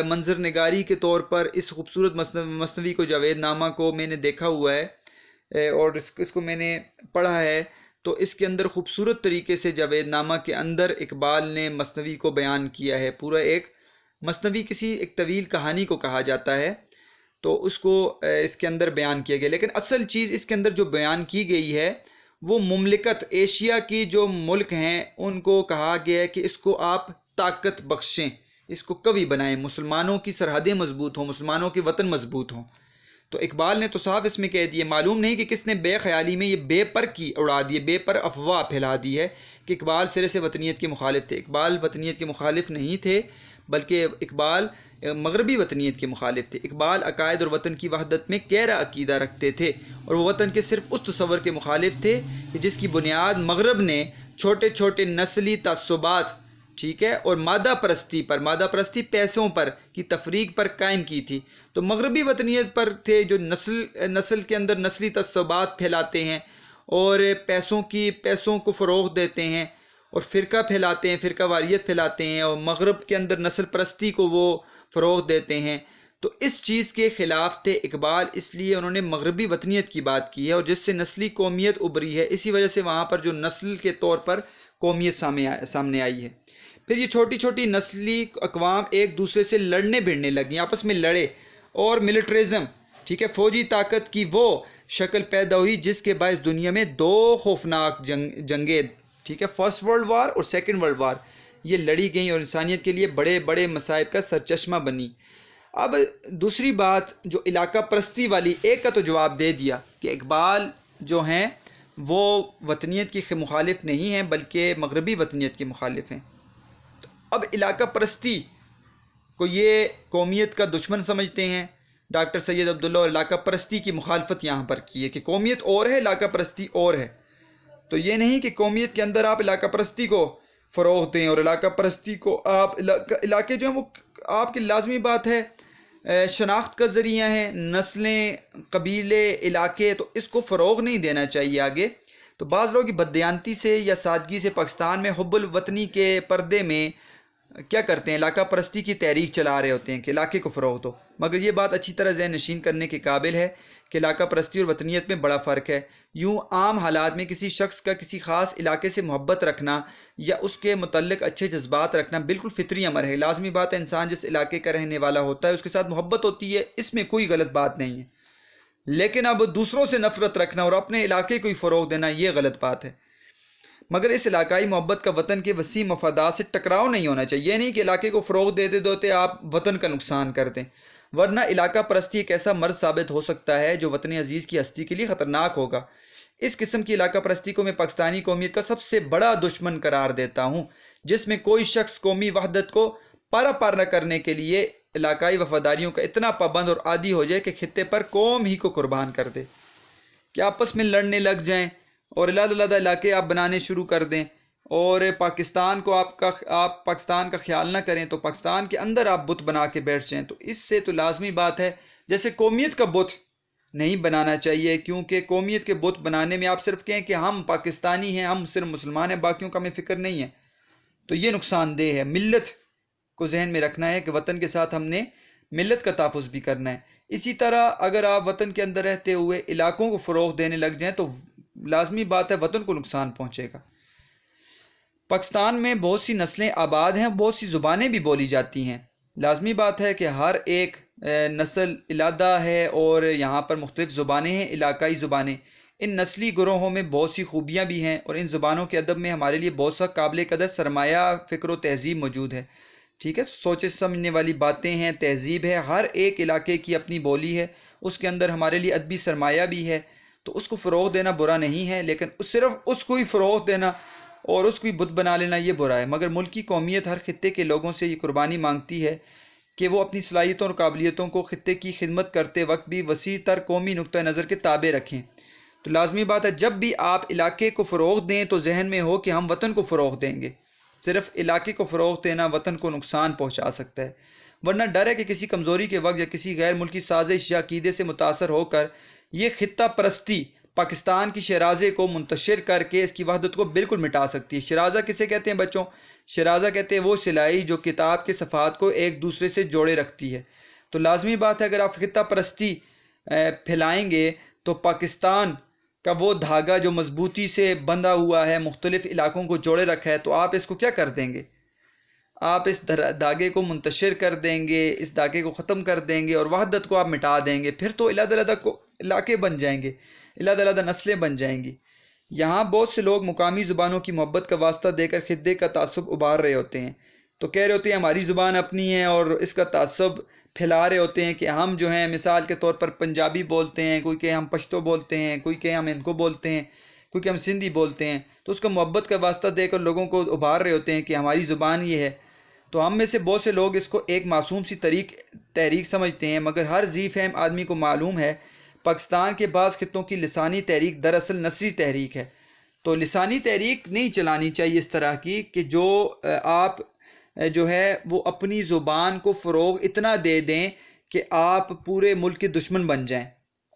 منظر نگاری کے طور پر اس خوبصورت مثنوی کو، جاوید نامہ کو میں نے دیکھا ہوا ہے اور اس کو میں نے پڑھا ہے، تو اس کے اندر خوبصورت طریقے سے جاوید نامہ کے اندر اقبال نے مثنوی کو بیان کیا ہے۔ پورا ایک مثنوی کسی ایک طویل کہانی کو کہا جاتا ہے، تو اس کو اس کے اندر بیان کیا گیا، لیکن اصل چیز اس کے اندر جو بیان کی گئی ہے وہ مملکت ایشیا کی جو ملک ہیں ان کو کہا گیا ہے کہ اس کو آپ طاقت بخشیں، اس کو قوی بنائیں، مسلمانوں کی سرحدیں مضبوط ہوں، مسلمانوں کے وطن مضبوط ہوں۔ تو اقبال نے تو صاف اس میں کہہ دیے، معلوم نہیں کہ کس نے بے خیالی میں یہ بے پر کی اڑا دی، بے پر افواہ پھیلا دی ہے کہ اقبال سرے سے وطنیت کے مخالف تھے۔ اقبال وطنیت کے مخالف نہیں تھے، بلکہ اقبال مغربی وطنیت کے مخالف تھے۔ اقبال عقائد اور وطن کی وحدت میں گہرا عقیدہ رکھتے تھے، اور وہ وطن کے صرف اس تصور کے مخالف تھے کہ جس کی بنیاد مغرب نے چھوٹے چھوٹے نسلی تعصبات، ٹھیک ہے، اور مادہ پرستی پیسوں پر کی تفریق پر قائم کی تھی۔ تو مغربی وطنیت پر تھے جو نسل کے اندر نسلی تعصبات پھیلاتے ہیں اور پیسوں کو فروغ دیتے ہیں اور فرقہ پھیلاتے ہیں، فرقہ واریت پھیلاتے ہیں، اور مغرب کے اندر نسل پرستی کو وہ فروغ دیتے ہیں۔ تو اس چیز کے خلاف تھے اقبال، اس لیے انہوں نے مغربی وطنیت کی بات کی ہے، اور جس سے نسلی قومیت ابھری ہے، اسی وجہ سے وہاں پر جو نسل کے طور پر قومیت سامنے آئی ہے۔ پھر یہ چھوٹی چھوٹی نسلی اقوام ایک دوسرے سے لڑنے بھیڑنے لگیں، آپس میں لڑے، اور ملٹریزم، ٹھیک ہے، فوجی طاقت کی وہ شکل پیدا ہوئی جس کے باعث دنیا میں دو خوفناک جنگیں، ٹھیک ہے، فرسٹ ورلڈ وار اور سیکنڈ ورلڈ وار، یہ لڑی گئیں اور انسانیت کے لیے بڑے بڑے مصائب کا سرچشمہ بنی۔ اب دوسری بات جو علاقہ پرستی والی، ایک کا تو جواب دے دیا کہ اقبال جو ہیں وہ وطنیت کی مخالف نہیں ہیں بلکہ مغربی وطنیت کے مخالف ہیں۔ اب علاقہ پرستی کو یہ قومیت کا دشمن سمجھتے ہیں ڈاکٹر سید عبداللہ، اور علاقہ پرستی کی مخالفت یہاں پر کی ہے کہ قومیت اور ہے، علاقہ پرستی اور ہے۔ تو یہ نہیں کہ قومیت کے اندر آپ علاقہ پرستی کو فروغ دیں اور علاقہ پرستی کو آپ علاقے جو ہیں وہ آپ کی لازمی بات ہے، شناخت کا ذریعہ ہیں، نسلیں، قبیلے، علاقے، تو اس کو فروغ نہیں دینا چاہیے آگے۔ تو بعض لوگ بددیانتی سے یا سادگی سے پاکستان میں حب الوطنی کے پردے میں کیا کرتے ہیں، علاقہ پرستی کی تحریک چلا رہے ہوتے ہیں کہ علاقے کو فروغ دو، مگر یہ بات اچھی طرح ذہن نشین کرنے کے قابل ہے کہ علاقہ پرستی اور وطنیت میں بڑا فرق ہے۔ یوں عام حالات میں کسی شخص کا کسی خاص علاقے سے محبت رکھنا یا اس کے متعلق اچھے جذبات رکھنا بالکل فطری امر ہے، لازمی بات ہے، انسان جس علاقے کا رہنے والا ہوتا ہے اس کے ساتھ محبت ہوتی ہے، اس میں کوئی غلط بات نہیں ہے۔ لیکن اب دوسروں سے نفرت رکھنا اور اپنے علاقے کو ہی فروغ دینا یہ غلط بات ہے۔ مگر اس علاقائی محبت کا وطن کے وسیع مفادات سے ٹکراؤ نہیں ہونا چاہیے۔ یہ نہیں کہ علاقے کو فروغ دیتے دوتے آپ وطن کا نقصان کر دیں، ورنہ علاقہ پرستی ایک ایسا مرض ثابت ہو سکتا ہے جو وطن عزیز کی ہستی کے لیے خطرناک ہوگا۔ اس قسم کی علاقہ پرستی کو میں پاکستانی قومیت کا سب سے بڑا دشمن قرار دیتا ہوں، جس میں کوئی شخص قومی وحدت کو پارا پار نہ کرنے کے لیے علاقائی وفاداریوں کا اتنا پابند اور عادی ہو جائے کہ خطے پر قوم ہی کو قربان کر دے، کہ آپس میں لڑنے لگ جائیں اور علیحدہ علاقے آپ بنانے شروع کر دیں، اور پاکستان کو آپ پاکستان کا خیال نہ کریں تو پاکستان کے اندر آپ بت بنا کے بیٹھ جائیں۔ تو اس سے تو لازمی بات ہے جیسے قومیت کا بت نہیں بنانا چاہیے، کیونکہ قومیت کے بت بنانے میں آپ صرف کہیں کہ ہم پاکستانی ہیں، ہم صرف مسلمان ہیں، باقیوں کا ہمیں فکر نہیں ہے، تو یہ نقصان دہ ہے۔ ملت کو ذہن میں رکھنا ہے کہ وطن کے ساتھ ہم نے ملت کا تحفظ بھی کرنا ہے۔ اسی طرح اگر آپ وطن کے اندر رہتے ہوئے علاقوں کو فروغ دینے لگ جائیں تو لازمی بات ہے وطن کو نقصان پہنچے گا۔ پاکستان میں بہت سی نسلیں آباد ہیں، بہت سی زبانیں بھی بولی جاتی ہیں۔ لازمی بات ہے کہ ہر ایک نسل علیحدہ ہے اور یہاں پر مختلف زبانیں ہیں، علاقائی زبانیں۔ ان نسلی گروہوں میں بہت سی خوبیاں بھی ہیں اور ان زبانوں کے ادب میں ہمارے لیے بہت سا قابل قدر سرمایہ فکر و تہذیب موجود ہے۔ ٹھیک ہے، سوچے سمجھنے والی باتیں ہیں، تہذیب ہے، ہر ایک علاقے کی اپنی بولی ہے، اس کے اندر ہمارے لیے ادبی سرمایہ بھی ہے، تو اس کو فروغ دینا برا نہیں ہے، لیکن صرف اس کو ہی فروغ دینا اور اس کو ہی بت بنا لینا یہ برا ہے۔ مگر ملک کی قومیت ہر خطے کے لوگوں سے یہ قربانی مانگتی ہے کہ وہ اپنی صلاحیتوں اور قابلیتوں کو خطے کی خدمت کرتے وقت بھی وسیع تر قومی نقطہ نظر کے تابع رکھیں۔ تو لازمی بات ہے جب بھی آپ علاقے کو فروغ دیں تو ذہن میں ہو کہ ہم وطن کو فروغ دیں گے۔ صرف علاقے کو فروغ دینا وطن کو نقصان پہنچا سکتا ہے، ورنہ ڈر ہے کہ کسی کمزوری کے وقت یا کسی غیر ملکی سازش یا عقیدے سے متاثر ہو کر یہ خطہ پرستی پاکستان کی شیرازے کو منتشر کر کے اس کی وحدت کو بالکل مٹا سکتی ہے۔ شیرازہ کسے کہتے ہیں بچوں؟ شیرازہ کہتے ہیں وہ سلائی جو کتاب کے صفحات کو ایک دوسرے سے جوڑے رکھتی ہے۔ تو لازمی بات ہے اگر آپ خطہ پرستی پھیلائیں گے تو پاکستان کا وہ دھاگا جو مضبوطی سے بندھا ہوا ہے، مختلف علاقوں کو جوڑے رکھا ہے، تو آپ اس کو کیا کر دیں گے؟ آپ اس دھاگے کو منتشر کر دیں گے، اس دھاگے کو ختم کر دیں گے اور وحدت کو آپ مٹا دیں گے۔ پھر تو علیحدہ علاقے بن جائیں گے، علیحدہ نسلیں بن جائیں گی۔ یہاں بہت سے لوگ مقامی زبانوں کی محبت کا واسطہ دے کر خطے کا تعصب ابھار رہے ہوتے ہیں، تو کہہ رہے ہوتے ہیں ہماری زبان اپنی ہے اور اس کا تعصب پھیلا رہے ہوتے ہیں کہ ہم جو ہیں مثال کے طور پر پنجابی بولتے ہیں، کوئی کہ ہم پشتو بولتے ہیں، کوئی کہ ہم ان کو بولتے ہیں، کوئی کہ ہم سندھی بولتے ہیں، تو اس کا محبت کا واسطہ دے کر لوگوں کو ابھار رہے ہوتے ہیں کہ ہماری زبان یہ ہے۔ تو ہم میں سے بہت سے لوگ اس کو ایک معصوم سی تحریک سمجھتے ہیں، مگر ہر ذی فہم آدمی کو معلوم ہے پاکستان کے بعض خطوں کی لسانی تحریک دراصل نثری تحریک ہے۔ تو لسانی تحریک نہیں چلانی چاہیے اس طرح کی کہ جو آپ جو ہے وہ اپنی زبان کو فروغ اتنا دے دیں کہ آپ پورے ملک کے دشمن بن جائیں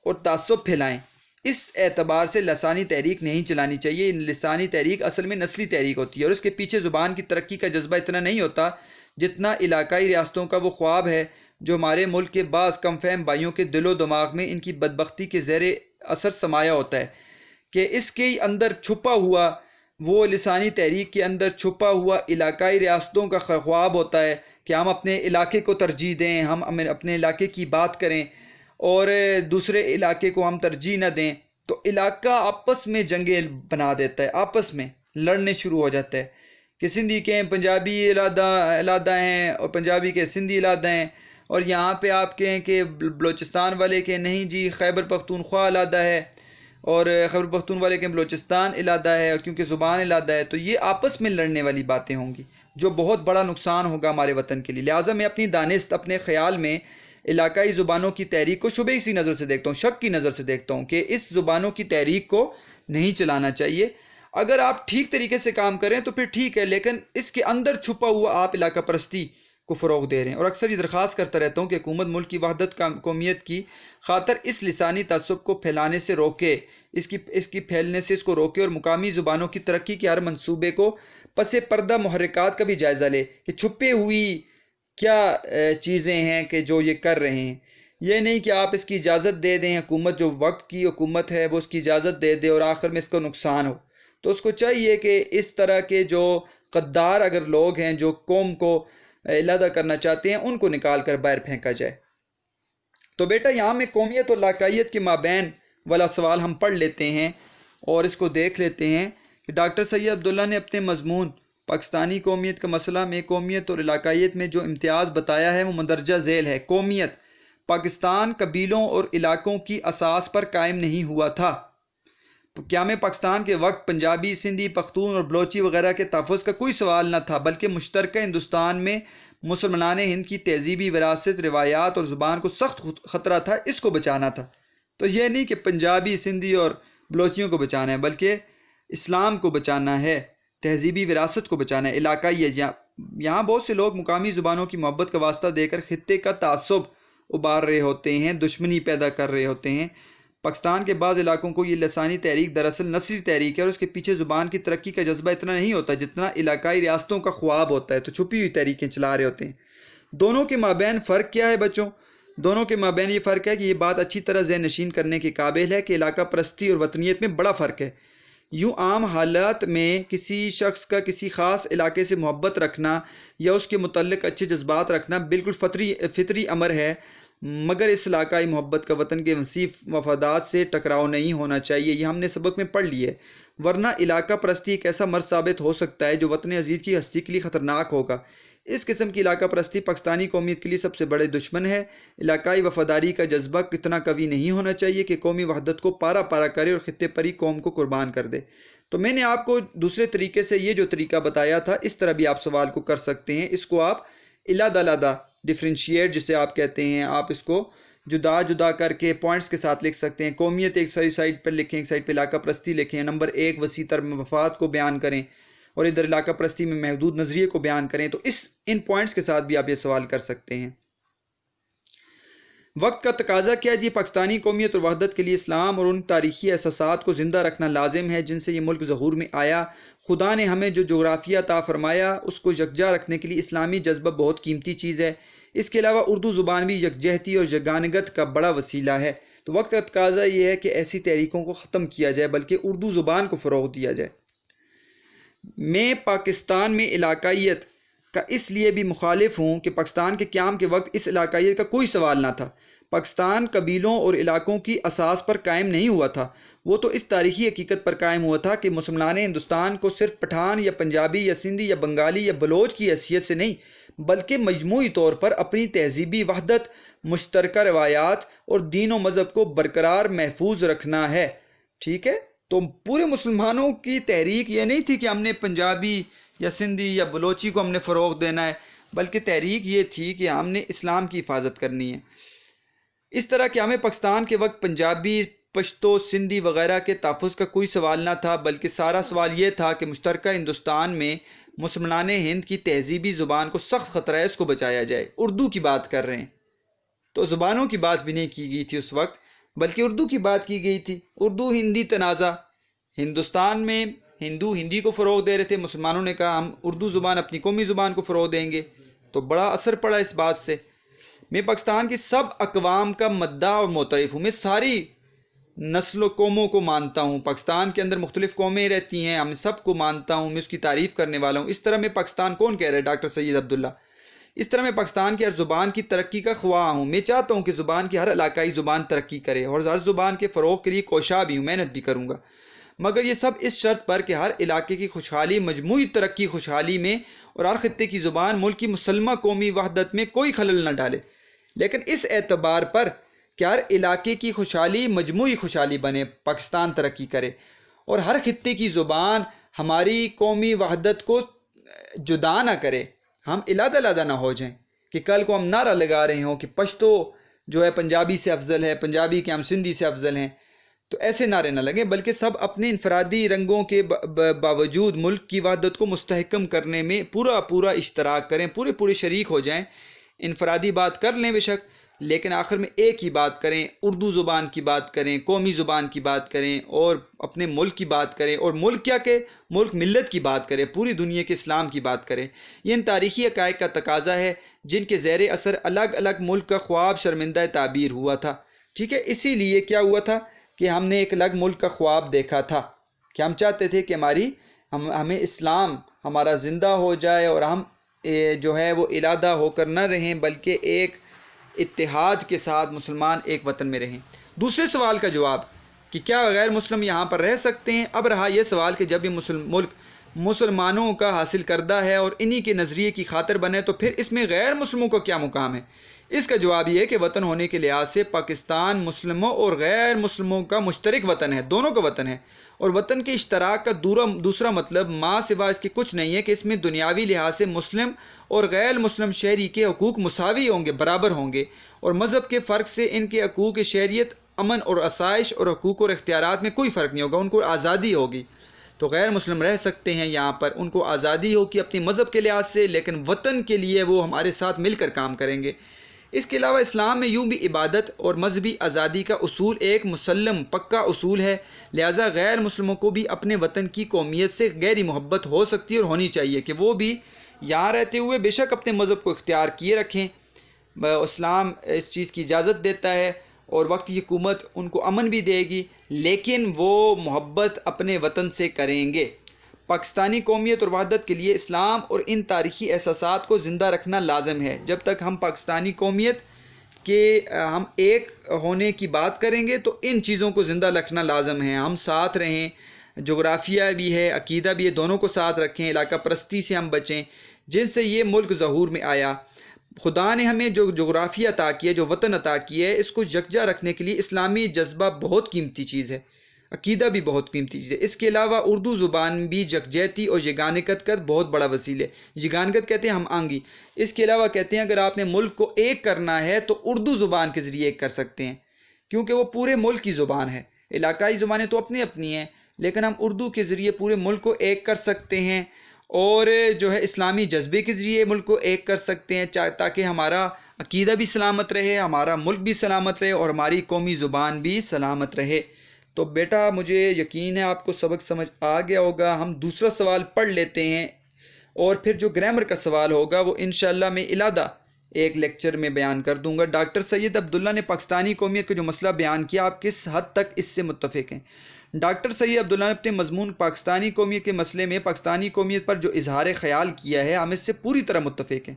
اور تعصب پھیلائیں۔ اس اعتبار سے لسانی تحریک نہیں چلانی چاہیے۔ لسانی تحریک اصل میں نسلی تحریک ہوتی ہے اور اس کے پیچھے زبان کی ترقی کا جذبہ اتنا نہیں ہوتا جتنا علاقائی ریاستوں کا وہ خواب ہے جو ہمارے ملک کے بعض کم فہم بھائیوں کے دل و دماغ میں ان کی بدبختی کے زیر اثر سمایا ہوتا ہے، کہ اس کے اندر چھپا ہوا وہ لسانی تحریک کے اندر چھپا ہوا علاقائی ریاستوں کا خواب ہوتا ہے کہ ہم اپنے علاقے کو ترجیح دیں، ہم اپنے علاقے کی بات کریں اور دوسرے علاقے کو ہم ترجیح نہ دیں۔ تو علاقہ آپس میں جنگیں بنا دیتا ہے، آپس میں لڑنے شروع ہو جاتا ہے کہ سندھی کے پنجابی علیحدہ ہیں اور پنجابی کے سندھی علیحدہ ہیں، اور یہاں پہ آپ کہیں کہ بلوچستان والے کہ نہیں جی خیبر پختونخوا علیحدہ ہے اور خیبر پختون والے کے بلوچستان علیحدہ ہے کیونکہ زبان علیحدہ ہے، تو یہ آپس میں لڑنے والی باتیں ہوں گی جو بہت بڑا نقصان ہوگا ہمارے وطن کے لیے۔ لہٰذا میں اپنی دانست اپنے خیال میں علاقائی زبانوں کی تحریک کو شبہ اسی نظر سے دیکھتا ہوں، شک کی نظر سے دیکھتا ہوں کہ اس زبانوں کی تحریک کو نہیں چلانا چاہیے۔ اگر آپ ٹھیک طریقے سے کام کریں تو پھر ٹھیک ہے، لیکن اس کے اندر چھپا ہوا آپ علاقہ پرستی کو فروغ دے رہے ہیں۔ اور اکثر یہ درخواست کرتا رہتا ہوں کہ حکومت ملک کی وحدت قومیت کی خاطر اس لسانی تعصب کو پھیلانے سے روکے، اس کی پھیلنے سے اس کو روکے اور مقامی زبانوں کی ترقی کے ہر منصوبے کو پس پردہ محرکات کا بھی جائزہ لے کہ چھپے ہوئی کیا چیزیں ہیں کہ جو یہ کر رہے ہیں۔ یہ نہیں کہ آپ اس کی اجازت دے دیں، حکومت جو وقت کی حکومت ہے وہ اس کی اجازت دے دے اور آخر میں اس کو نقصان ہو۔ تو اس کو چاہیے کہ اس طرح کے جو غدار اگر لوگ ہیں جو قوم کو علیحدہ کرنا چاہتے ہیں ان کو نکال کر باہر پھینکا جائے۔ تو بیٹا یہاں میں قومیت اور علاقائیت کے مابین والا سوال ہم پڑھ لیتے ہیں اور اس کو دیکھ لیتے ہیں کہ ڈاکٹر سید عبداللہ نے اپنے مضمون پاکستانی قومیت کا مسئلہ میں قومیت اور علاقائیت میں جو امتیاز بتایا ہے وہ مندرجہ ذیل ہے۔ قومیت: پاکستان قبیلوں اور علاقوں کی اساس پر قائم نہیں ہوا تھا۔ قیام پاکستان کے وقت پنجابی، سندھی، پختون اور بلوچی وغیرہ کے تحفظ کا کوئی سوال نہ تھا، بلکہ مشترکہ ہندوستان میں مسلمان ہند کی تہذیبی وراثت، روایات اور زبان کو سخت خطرہ تھا، اس کو بچانا تھا۔ تو یہ نہیں کہ پنجابی، سندھی اور بلوچیوں کو بچانا ہے، بلکہ اسلام کو بچانا ہے، تہذیبی وراثت کو بچانا ہے۔ علاقائی: یہاں بہت سے لوگ مقامی زبانوں کی محبت کا واسطہ دے کر خطے کا تعصب ابھار رہے ہوتے ہیں، دشمنی پیدا کر رہے ہوتے ہیں۔ پاکستان کے بعض علاقوں کو یہ لسانی تحریک دراصل نثری تحریک ہے، اور اس کے پیچھے زبان کی ترقی کا جذبہ اتنا نہیں ہوتا جتنا علاقائی ریاستوں کا خواب ہوتا ہے، تو چھپی ہوئی تحریکیں چلا رہے ہوتے ہیں۔ دونوں کے مابین فرق کیا ہے بچوں؟ دونوں کے مابین یہ فرق ہے کہ یہ بات اچھی طرح ذہن نشین کرنے کے قابل ہے کہ علاقہ پرستی اور وطنیت میں بڑا فرق ہے۔ یوں عام حالات میں کسی شخص کا کسی خاص علاقے سے محبت رکھنا یا اس کے متعلق اچھے جذبات رکھنا بالکل فطری امر ہے، مگر اس علاقائی محبت کا وطن کے وسیع مفادات سے ٹکراؤ نہیں ہونا چاہیے۔ یہ ہم نے سبق میں پڑھ لی ہے، ورنہ علاقہ پرستی ایک ایسا مرض ثابت ہو سکتا ہے جو وطن عزیز کی ہستی کے لیے خطرناک ہوگا۔ اس قسم کی علاقہ پرستی پاکستانی قومیت کے لیے سب سے بڑے دشمن ہے۔ علاقائی وفاداری کا جذبہ اتنا قوی نہیں ہونا چاہیے کہ قومی وحدت کو پارا پارا کرے اور خطے پری قوم کو قربان کر دے۔ تو میں نے آپ کو دوسرے طریقے سے یہ جو طریقہ بتایا تھا، اس طرح بھی آپ سوال کو کر سکتے ہیں۔ اس کو آپ علیحدہ علیحدہ ڈفرینشیٹ جسے آپ کہتے ہیں، آپ اس کو جدا جدا کر کے پوائنٹس کے ساتھ لکھ سکتے ہیں۔ قومیت ایک سائڈ پر لکھیں، ایک سائڈ پہ علاقہ پرستی لکھیں۔ نمبر 1 وسیع تر مفاد کو بیان کریں، اور ادھر علاقہ پرستی میں محدود نظریے کو بیان کریں۔ تو ان پوائنٹس کے ساتھ بھی آپ یہ سوال کر سکتے ہیں۔ وقت کا تقاضا کیا جی؟ پاکستانی قومیت اور وحدت کے لیے اسلام اور ان تاریخی احساسات کو زندہ رکھنا لازم ہے جن سے یہ ملک ظہور میں آیا۔ خدا نے ہمیں جو جغرافیہ عطا فرمایا اس کو یکجا رکھنے کے لیے اسلامی جذبہ بہت قیمتی چیز ہے۔ اس کے علاوہ اردو زبان بھی یکجہتی اور یگانگت کا بڑا وسیلہ ہے۔ تو وقت کا تقاضا یہ ہے کہ ایسی تحریکوں کو ختم کیا جائے، بلکہ اردو زبان کو فروغ دیا جائے۔ میں پاکستان میں علاقائیت کا اس لیے بھی مخالف ہوں کہ پاکستان کے قیام کے وقت اس علاقائیت کا کوئی سوال نہ تھا۔ پاکستان قبیلوں اور علاقوں کی اساس پر قائم نہیں ہوا تھا، وہ تو اس تاریخی حقیقت پر قائم ہوا تھا کہ مسلمان ہندوستان کو صرف پٹھان یا پنجابی یا سندھی یا بنگالی یا بلوچ کی حیثیت سے نہیں، بلکہ مجموعی طور پر اپنی تہذیبی وحدت، مشترکہ روایات اور دین و مذہب کو برقرار محفوظ رکھنا ہے۔ ٹھیک ہے؟ تو پورے مسلمانوں کی تحریک یہ نہیں تھی کہ ہم نے پنجابی یا سندھی یا بلوچی کو ہم نے فروغ دینا ہے، بلکہ تحریک یہ تھی کہ ہم نے اسلام کی حفاظت کرنی ہے۔ اس طرح کہ ہمیں پاکستان کے وقت پنجابی، پشتو، سندھی وغیرہ کے تحفظ کا کوئی سوال نہ تھا، بلکہ سارا سوال یہ تھا کہ مشترکہ ہندوستان میں مسلمان ہند کی تہذیبی زبان کو سخت خطرہ ہے، اس کو بچایا جائے۔ اردو کی بات کر رہے ہیں تو زبانوں کی بات بھی نہیں کی گئی تھی اس وقت، بلکہ اردو کی بات کی گئی تھی۔ اردو ہندی تنازع، ہندوستان میں ہندو ہندی کو فروغ دے رہے تھے، مسلمانوں نے کہا ہم اردو زبان، اپنی قومی زبان کو فروغ دیں گے، تو بڑا اثر پڑا اس بات سے۔ میں پاکستان کی سب اقوام کا مداح اور معترف ہوں، میں ساری نسل و قوموں کو مانتا ہوں۔ پاکستان کے اندر مختلف قومیں رہتی ہیں، ہم سب کو مانتا ہوں، میں اس کی تعریف کرنے والا ہوں۔ اس طرح میں پاکستان کون کہہ رہا ہے؟ ڈاکٹر سید عبداللہ۔ اس طرح میں پاکستان کی ہر زبان کی ترقی کا خواہاں ہوں، میں چاہتا ہوں کہ زبان کی ہر علاقائی زبان ترقی کرے، اور ہر زبان کے فروغ کے لیے کوشاں بھی ہوں، محنت بھی کروں گا، مگر یہ سب اس شرط پر کہ ہر علاقے کی خوشحالی، مجموعی ترقی خوشحالی میں، اور ہر خطے کی زبان ملک کی مسلمہ قومی وحدت میں کوئی خلل نہ ڈالے، لیکن اس اعتبار پر کہ ہر علاقے کی خوشحالی مجموعی خوشحالی بنے، پاکستان ترقی کرے، اور ہر خطے کی زبان ہماری قومی وحدت کو جدا نہ کرے، ہم علیحدہ علیحدہ نہ ہو جائیں کہ کل کو ہم نعرہ لگا رہے ہوں کہ پشتو جو ہے پنجابی سے افضل ہے، پنجابی کے ہم سندھی سے افضل ہیں، تو ایسے نعرے نہ لگیں، بلکہ سب اپنے انفرادی رنگوں کے باوجود ملک کی وحدت کو مستحکم کرنے میں پورا اشتراک کریں، پورے شریک ہو جائیں۔ انفرادی بات کر لیں بے شک، لیکن آخر میں ایک ہی بات کریں، اردو زبان کی بات کریں، قومی زبان کی بات کریں، اور اپنے ملک کی بات کریں، اور ملک کیا کہ ملک ملت کی بات کریں، پوری دنیا کے اسلام کی بات کریں۔ یہ ان تاریخی حقائق کا تقاضا ہے جن کے زیر اثر الگ الگ ملک کا خواب شرمندہ تعبیر ہوا تھا۔ ٹھیک ہے؟ اسی لیے کیا ہوا تھا کہ ہم نے ایک الگ ملک کا خواب دیکھا تھا کہ ہم چاہتے تھے کہ ہمیں اسلام ہمارا زندہ ہو جائے، اور ہم جو ہے وہ علیحدہ ہو کر نہ رہیں، بلکہ اتحاد کے ساتھ مسلمان ایک وطن میں رہیں۔ دوسرے سوال کا جواب کہ کیا غیر مسلم یہاں پر رہ سکتے ہیں؟ اب رہا یہ سوال کہ جب یہ ملک مسلمانوں کا حاصل کردہ ہے اور انہی کے نظریے کی خاطر بنے تو پھر اس میں غیر مسلموں کا کیا مقام ہے؟ اس کا جواب یہ ہے کہ وطن ہونے کے لحاظ سے پاکستان مسلموں اور غیر مسلموں کا مشترک وطن ہے، دونوں کا وطن ہے، اور وطن کے اشتراک کا دوسرا مطلب ماں سوا اس کے کچھ نہیں ہے کہ اس میں دنیاوی لحاظ سے مسلم اور غیر مسلم شہری کے حقوق مساوی ہوں گے، برابر ہوں گے، اور مذہب کے فرق سے ان کے حقوق شہریت، امن اور آسائش اور حقوق اور اختیارات میں کوئی فرق نہیں ہوگا، ان کو آزادی ہوگی۔ تو غیر مسلم رہ سکتے ہیں یہاں پر، ان کو آزادی ہوگی اپنی مذہب کے لحاظ سے، لیکن وطن کے لیے وہ ہمارے ساتھ مل کر کام کریں گے۔ اس کے علاوہ اسلام میں یوں بھی عبادت اور مذہبی آزادی کا اصول ایک مسلم پکا اصول ہے، لہٰذا غیر مسلموں کو بھی اپنے وطن کی قومیت سے گہری محبت ہو سکتی ہے اور ہونی چاہیے کہ وہ بھی یہاں رہتے ہوئے بے شک اپنے مذہب کو اختیار کیے رکھیں۔ اسلام اس چیز کی اجازت دیتا ہے اور وقت کی حکومت ان کو امن بھی دے گی، لیکن وہ محبت اپنے وطن سے کریں گے۔ پاکستانی قومیت اور وحدت کے لیے اسلام اور ان تاریخی احساسات کو زندہ رکھنا لازم ہے۔ جب تک ہم پاکستانی قومیت کے ہم ایک ہونے کی بات کریں گے تو ان چیزوں کو زندہ رکھنا لازم ہے، ہم ساتھ رہیں، جغرافیہ بھی ہے، عقیدہ بھی ہے، دونوں کو ساتھ رکھیں، علاقہ پرستی سے ہم بچیں جن سے یہ ملک ظہور میں آیا۔ خدا نے ہمیں جو جغرافیہ عطا کیا ہے، جو وطن عطا کیا ہے، اس کو یکجا رکھنے کے لیے اسلامی جذبہ بہت قیمتی چیز ہے، عقیدہ بھی بہت قیمتی چیز ہے۔ اس کے علاوہ اردو زبان بھی یکجہتی اور یگانگت کا بہت بڑا وسیلہ ہے۔ یگانگت کہتے ہیں ہم آہنگی۔ اس کے علاوہ کہتے ہیں اگر آپ نے ملک کو ایک کرنا ہے تو اردو زبان کے ذریعے ایک کر سکتے ہیں، کیونکہ وہ پورے ملک کی زبان ہے۔ علاقائی زبانیں تو اپنی اپنی ہیں، لیکن ہم اردو کے ذریعے پورے ملک کو ایک کر سکتے ہیں، اور جو ہے اسلامی جذبے کے ذریعے ملک کو ایک کر سکتے ہیں، تاکہ ہمارا عقیدہ بھی سلامت رہے، ہمارا ملک بھی سلامت رہے اور ہماری قومی زبان بھی سلامت رہے۔ تو بیٹا مجھے یقین ہے آپ کو سبق سمجھ آ گیا ہوگا۔ ہم دوسرا سوال پڑھ لیتے ہیں اور پھر جو گرامر کا سوال ہوگا وہ انشاءاللہ میں علیحدہ ایک لیکچر میں بیان کر دوں گا۔ ڈاکٹر سید عبداللہ نے پاکستانی قومیت کا جو مسئلہ بیان کیا، آپ کس حد تک اس سے متفق ہیں؟ ڈاکٹر سید عبداللہ نے اپنے مضمون پاکستانی قومیت کے مسئلے میں پاکستانی قومیت پر جو اظہار خیال کیا ہے، ہم اس سے پوری طرح متفق ہیں۔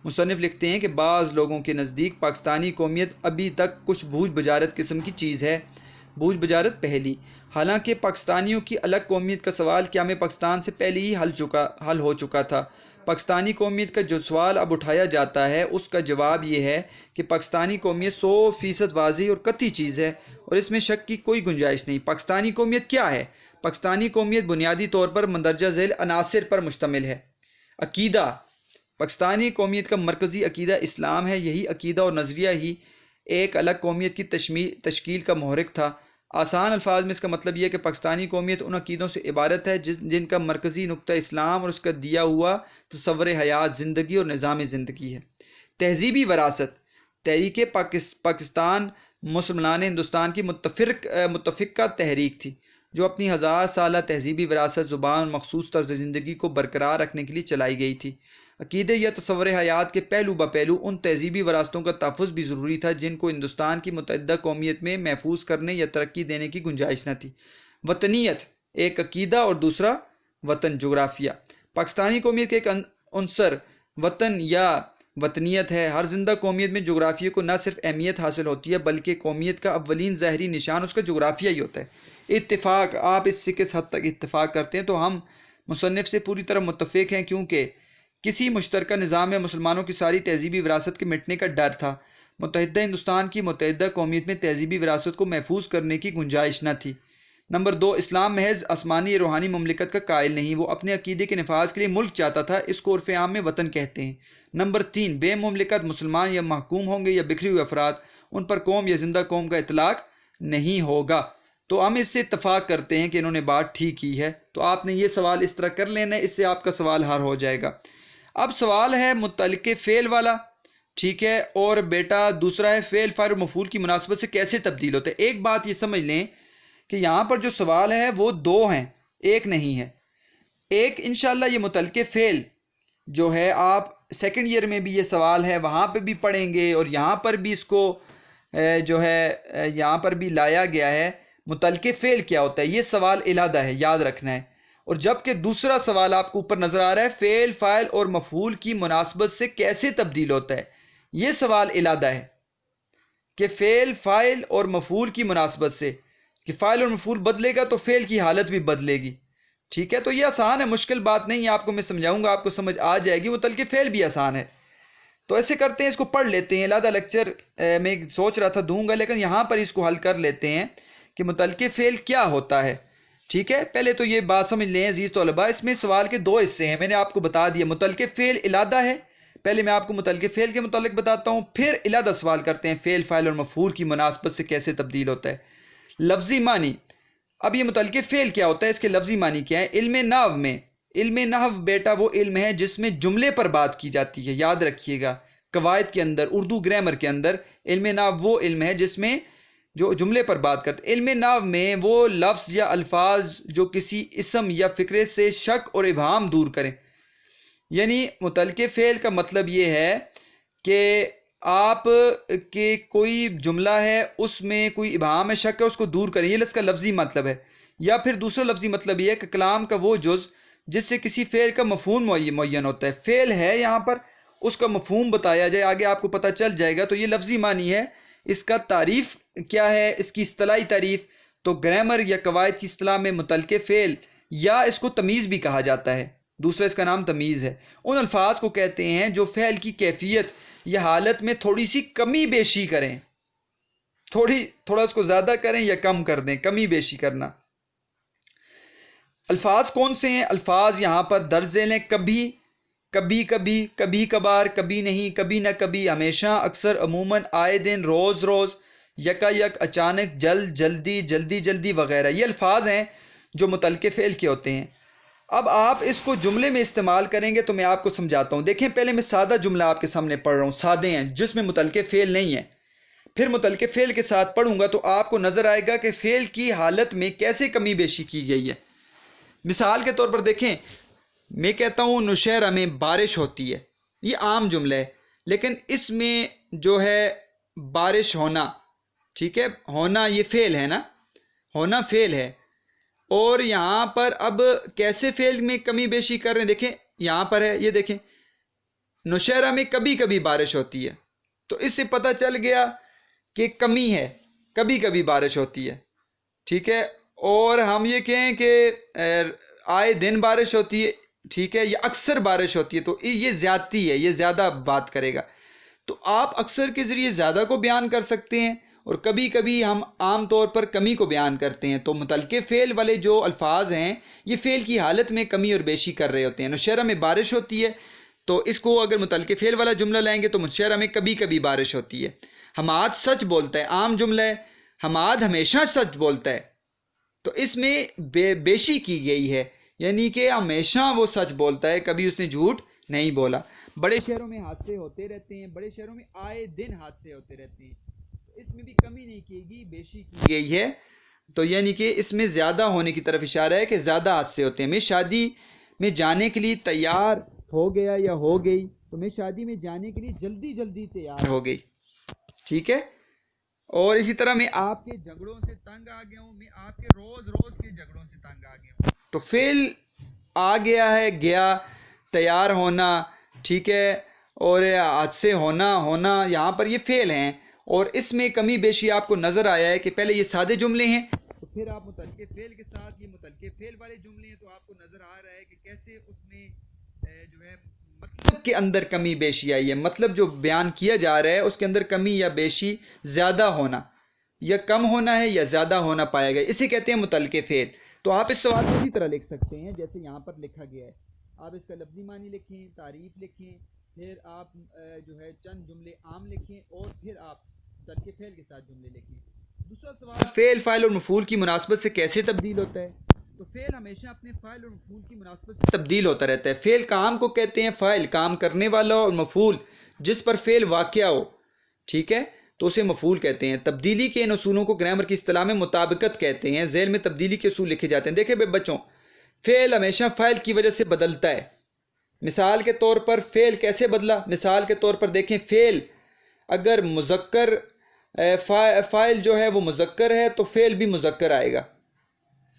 مصنف لکھتے ہیں کہ بعض لوگوں کے نزدیک پاکستانی قومیت ابھی تک کچھ بوجھ بجارت قسم کی چیز ہے۔ بوجھ بجارت پہلی، حالانکہ پاکستانیوں کی الگ قومیت کا سوال قیام پاکستان سے پہلے ہی حل ہو چکا تھا۔ پاکستانی قومیت کا جو سوال اب اٹھایا جاتا ہے اس کا جواب یہ ہے کہ پاکستانی قومیت 100% واضح اور قطعی چیز ہے اور اس میں شک کی کوئی گنجائش نہیں۔ پاکستانی قومیت کیا ہے؟ پاکستانی قومیت بنیادی طور پر مندرجہ ذیل عناصر پر مشتمل ہے۔ عقیدہ، پاکستانی قومیت کا مرکزی عقیدہ اسلام ہے۔ یہی عقیدہ اور نظریہ ہی ایک الگ قومیت کی تشکیل کا محرک تھا۔ آسان الفاظ میں اس کا مطلب یہ ہے کہ پاکستانی قومیت ان عقیدوں سے عبارت ہے جن کا مرکزی نقطہ اسلام اور اس کا دیا ہوا تصور حیات، زندگی اور نظام زندگی ہے۔ تہذیبی وراثت، تحریک پاکستان مسلمان ہندوستان کی متفقہ تحریک تھی جو اپنی 1000 سالہ تہذیبی وراثت، زبان اور مخصوص طرز زندگی کو برقرار رکھنے کے لیے چلائی گئی تھی۔ عقیدے یا تصور حیات کے پہلو بہ پہلو ان تہذیبی وراثتوں کا تحفظ بھی ضروری تھا جن کو ہندوستان کی متحدہ قومیت میں محفوظ کرنے یا ترقی دینے کی گنجائش نہ تھی۔ وطنیت، ایک عقیدہ اور دوسرا وطن، جغرافیہ۔ پاکستانی قومیت کا ایک عنصر وطن یا وطنیت ہے۔ ہر زندہ قومیت میں جغرافیہ کو نہ صرف اہمیت حاصل ہوتی ہے بلکہ قومیت کا اولین ظاہری نشان اس کا جغرافیہ ہی ہوتا ہے۔ اتفاق، آپ اس سے کس حد تک اتفاق کرتے ہیں؟ تو ہم مصنف سے پوری طرح متفق ہیں، کیونکہ کسی مشترکہ نظام میں مسلمانوں کی ساری تہذیبی وراثت کے مٹنے کا ڈر تھا۔ متحدہ ہندوستان کی متحدہ قومیت میں تہذیبی وراثت کو محفوظ کرنے کی گنجائش نہ تھی۔ نمبر 2، اسلام محض آسمانی یا روحانی مملکت کا قائل نہیں، وہ اپنے عقیدے کے نفاذ کے لیے ملک چاہتا تھا، اس کو عرف عام میں وطن کہتے ہیں۔ نمبر 3، بے مملکت مسلمان یا محکوم ہوں گے یا بکھرے ہوئے افراد، ان پر قوم یا زندہ قوم کا اطلاق نہیں ہوگا۔ تو ہم اس سے اتفاق کرتے ہیں کہ انہوں نے بات ٹھیک کی ہے۔ تو آپ نے یہ سوال اس طرح کر لینا ہے، اس سے آپ کا سوال حل ہو جائے گا۔ اب سوال ہے متعلق فعل والا، ٹھیک ہے، اور بیٹا دوسرا ہے فعل فاعل اور مفعول کی مناسبت سے کیسے تبدیل ہوتا ہے۔ ایک بات یہ سمجھ لیں کہ یہاں پر جو سوال ہے وہ 2 ہیں، ایک نہیں ہے۔ ایک انشاءاللہ یہ متعلق فعل جو ہے آپ سیکنڈ ایئر میں بھی یہ سوال ہے وہاں پہ بھی پڑھیں گے، اور یہاں پر بھی اس کو جو ہے یہاں پر بھی لایا گیا ہے متعلق فعل کیا ہوتا ہے، یہ سوال علیحدہ ہے، یاد رکھنا ہے۔ اور جبکہ دوسرا سوال آپ کو اوپر نظر آ رہا ہے فعل فاعل اور مفعول کی مناسبت سے کیسے تبدیل ہوتا ہے، یہ سوال علیحدہ ہے، کہ فعل فاعل اور مفعول کی مناسبت سے، کہ فاعل اور مفعول بدلے گا تو فعل کی حالت بھی بدلے گی. ٹھیک ہے، تو یہ آسان ہے، مشکل بات نہیں ہے، آپ کو میں سمجھاؤں گا، آپ کو سمجھ آ جائے گی. متعلق فعل بھی آسان ہے. تو ایسے کرتے ہیں، اس کو پڑھ لیتے ہیں. لہذا لیکچر میں سوچ رہا تھا دوں گا، لیکن یہاں پر اس کو حل کر لیتے ہیں کہ متعلق فعل کیا ہوتا ہے. ٹھیک ہے، پہلے تو یہ بات سمجھ لیں عزیز طلباء، اس میں سوال کے دو حصے ہیں، میں نے آپ کو بتا دیا. متعلق فعل علادہ ہے، پہلے میں آپ کو متعلق فعل کے متعلق بتاتا ہوں، پھر علادہ سوال کرتے ہیں فعل فاعل اور مفعول کی مناسبت سے کیسے تبدیل ہوتا ہے. لفظی معنی. اب یہ متعلق فعل کیا ہوتا ہے، اس کے لفظی معنی کیا ہے. علم نحو بیٹا وہ علم ہے جس میں جملے پر بات کی جاتی ہے. یاد رکھیے گا، قواعد کے اندر، اردو گرامر کے اندر، علم نحو وہ علم ہے جس میں جو جملے پر بات کرتے. علم نحو میں وہ لفظ یا الفاظ جو کسی اسم یا فکرے سے شک اور ابہام دور کریں. یعنی متعلق فعل کا مطلب یہ ہے کہ آپ کے کوئی جملہ ہے، اس میں کوئی ابہام ہے، شک ہے، اس کو دور کریں. یہ اس کا لفظی مطلب ہے. یا پھر دوسرا لفظی مطلب یہ ہے کہ کلام کا وہ جز جس سے کسی فعل کا مفہوم معین ہوتا ہے. فعل ہے یہاں پر، اس کا مفہوم بتایا جائے، آگے آپ کو پتہ چل جائے گا. تو یہ لفظی معنی ہے. اس کا تعریف کیا ہے، اس کی اصطلاحی تعریف؟ تو گرامر یا قواعد کی اصطلاح میں متعلق فعل، یا اس کو تمیز بھی کہا جاتا ہے، دوسرا اس کا نام تمیز ہے، ان الفاظ کو کہتے ہیں جو فعل کی کیفیت یا حالت میں تھوڑی سی کمی بیشی کریں. تھوڑا اس کو زیادہ کریں یا کم کر دیں، کمی بیشی کرنا. الفاظ کون سے ہیں؟ الفاظ یہاں پر درج ذیل ہیں. کبھی، کبھی کبھی، کبھی کبھار، کبھی نہیں، کبھی نہ کبھی، ہمیشہ، اکثر، عموماً، آئے دن، روز روز، یکا یک، اچانک، جلد، جلدی، جلدی جلدی وغیرہ. یہ الفاظ ہیں جو متعلق فعل کے ہوتے ہیں. اب آپ اس کو جملے میں استعمال کریں گے تو میں آپ کو سمجھاتا ہوں. دیکھیں، پہلے میں سادہ جملہ آپ کے سامنے پڑھ رہا ہوں، سادے ہیں جس میں متعلق فعل نہیں ہے. پھر متعلق فعل کے ساتھ پڑھوں گا تو آپ کو نظر آئے گا کہ فعل کی حالت میں کیسے کمی بیشی کی گئی ہے. مثال کے طور پر دیکھیں، میں کہتا ہوں نوشہرہ میں بارش ہوتی ہے. یہ عام جملہ ہے، لیکن اس میں جو ہے بارش ہونا، ٹھیک ہے، ہونا یہ فعل ہے نا، ہونا فعل ہے. اور یہاں پر اب کیسے فعل میں کمی بیشی کر رہے ہیں؟ دیکھیں یہاں پر ہے، یہ دیکھیں، نوشہرہ میں کبھی کبھی بارش ہوتی ہے. تو اس سے پتہ چل گیا کہ کمی ہے، کبھی کبھی بارش ہوتی ہے. ٹھیک ہے. اور ہم یہ کہیں کہ آئے دن بارش ہوتی ہے، ٹھیک ہے، یا اکثر بارش ہوتی ہے، تو یہ زیادتی ہے، یہ زیادہ بات کرے گا. تو آپ اکثر کے ذریعے زیادہ کو بیان کر سکتے ہیں، اور کبھی کبھی ہم عام طور پر کمی کو بیان کرتے ہیں. تو متعلق فعل والے جو الفاظ ہیں یہ فعل کی حالت میں کمی اور بیشی کر رہے ہوتے ہیں. نوشہرہ میں بارش ہوتی ہے، تو اس کو اگر متعلق فعل والا جملہ لائیں گے تو نوشہرہ میں کبھی کبھی بارش ہوتی ہے. حماد سچ بولتا ہے، عام جملہ ہے، حماد ہمیشہ سچ بولتا ہے. تو اس میں بیشی کی گئی ہے، یعنی کہ ہمیشہ وہ سچ بولتا ہے، کبھی اس نے جھوٹ نہیں بولا. بڑے شہروں میں حادثے ہوتے رہتے ہیں، بڑے شہروں میں آئے دن حادثے ہوتے رہتے ہیں. تو اس میں بھی کمی نہیں کی گئی، بیشی کی گئی ہے. تو یعنی کہ اس میں زیادہ ہونے کی طرف اشارہ ہے کہ زیادہ حادثے ہوتے ہیں. میں شادی میں جانے کے لیے تیار ہو گیا یا ہو گئی، تو میں شادی میں جانے کے لیے جلدی جلدی تیار ہو گئی. ٹھیک ہے. اور اسی طرح میں آپ کے جھگڑوں سے تنگ آ گیا ہوں، میں آپ کے روز روز کے جھگڑوں سے تنگ آ گیا ہوں. تو فعل آ گیا ہے، گیا، تیار ہونا، ٹھیک ہے، اور حادثے ہونا یہاں پر یہ فعل ہیں. اور اس میں کمی بیشی آپ کو نظر آیا ہے کہ پہلے یہ سادے جملے ہیں، تو پھر آپ متعلق فعل کے ساتھ یہ متعلق فعل والے جملے ہیں، تو آپ کو نظر آ رہا ہے کہ کیسے اس میں جو ہے مطلب کے اندر کمی بیشی آئی ہے. مطلب جو بیان کیا جا رہا ہے اس کے اندر کمی یا بیشی، زیادہ ہونا یا کم ہونا ہے یا زیادہ ہونا پایا گیا، اسے کہتے ہیں متعلق فعل. تو آپ اس سوال کو اسی طرح لکھ سکتے ہیں جیسے یہاں پر لکھا گیا ہے. آپ اس کا لفظی معنی لکھیں، تعریف لکھیں، پھر آپ جو ہے چند جملے عام لکھیں، اور پھر آپ متعلق فعل کے ساتھ جملے لکھیں. دوسرا سوال، فعل فاعل اور مفعول کی مناسبت سے کیسے تبدیل ہوتا ہے؟ تو فعل ہمیشہ اپنے فاعل اور مفعول کی مناسبت سے تبدیل ہوتا رہتا ہے. فعل کام کو کہتے ہیں، فاعل کام کرنے والا، اور مفعول جس پر فعل واقع ہو، ٹھیک ہے، تو اسے مفعول کہتے ہیں. تبدیلی کے ان اصولوں کو گرامر کی اصطلاح میں مطابقت کہتے ہیں. ذیل میں تبدیلی کے اصول لکھے جاتے ہیں. دیکھیں بے بچوں، فعل ہمیشہ فاعل کی وجہ سے بدلتا ہے. مثال کے طور پر فعل کیسے بدلا؟ مثال کے طور پر دیکھیں، فعل اگر مذکر، فاعل جو ہے وہ مذکر ہے تو فعل بھی مذکر آئے گا.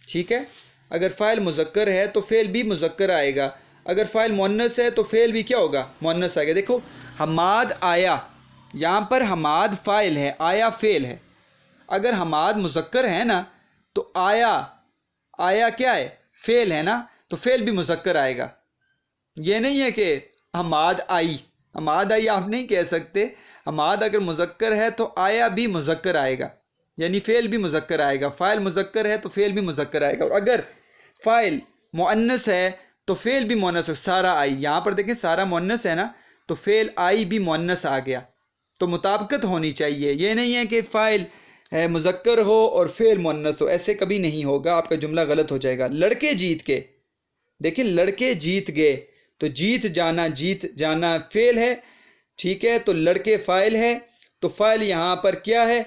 ٹھیک ہے، اگر فاعل مذکر ہے تو فعل بھی مذکر آئے گا. اگر فاعل مؤنث ہے تو فعل بھی کیا ہوگا؟ مؤنث آئے گا. دیکھو، حماد آیا، یہاں پر حماد فائل ہے، آیا فعل ہے۔ اگر حماد مذکر ہے نا تو آیا کیا ہے؟ فعل ہے نا، تو فعل بھی مذکر آئے گا۔ یہ نہیں ہے کہ حماد آئی آپ نہیں کہہ سکتے۔ حماد اگر مذکر ہے تو آیا بھی مذکر آئے گا، یعنی فعل بھی مذکر آئے گا۔ فاعل مذکر ہے تو فعل بھی مذکر آئے گا، اور اگر فاعل مؤنث ہے تو فعل بھی مؤنث ہے۔ سارا آئی، یہاں پر دیکھیں سارا مؤنث ہے نا، تو فعل آئی بھی مؤنث آ گیا، تو مطابقت ہونی چاہیے۔ یہ نہیں ہے کہ فاعل مذکر ہو اور فعل مؤنث ہو، ایسے کبھی نہیں ہوگا، آپ کا جملہ غلط ہو جائے گا۔ لڑکے جیت کے، دیکھیں لڑکے جیت گئے، تو جیت جانا فعل ہے، ٹھیک ہے، تو لڑکے فاعل ہے، تو فاعل یہاں پر کیا ہے؟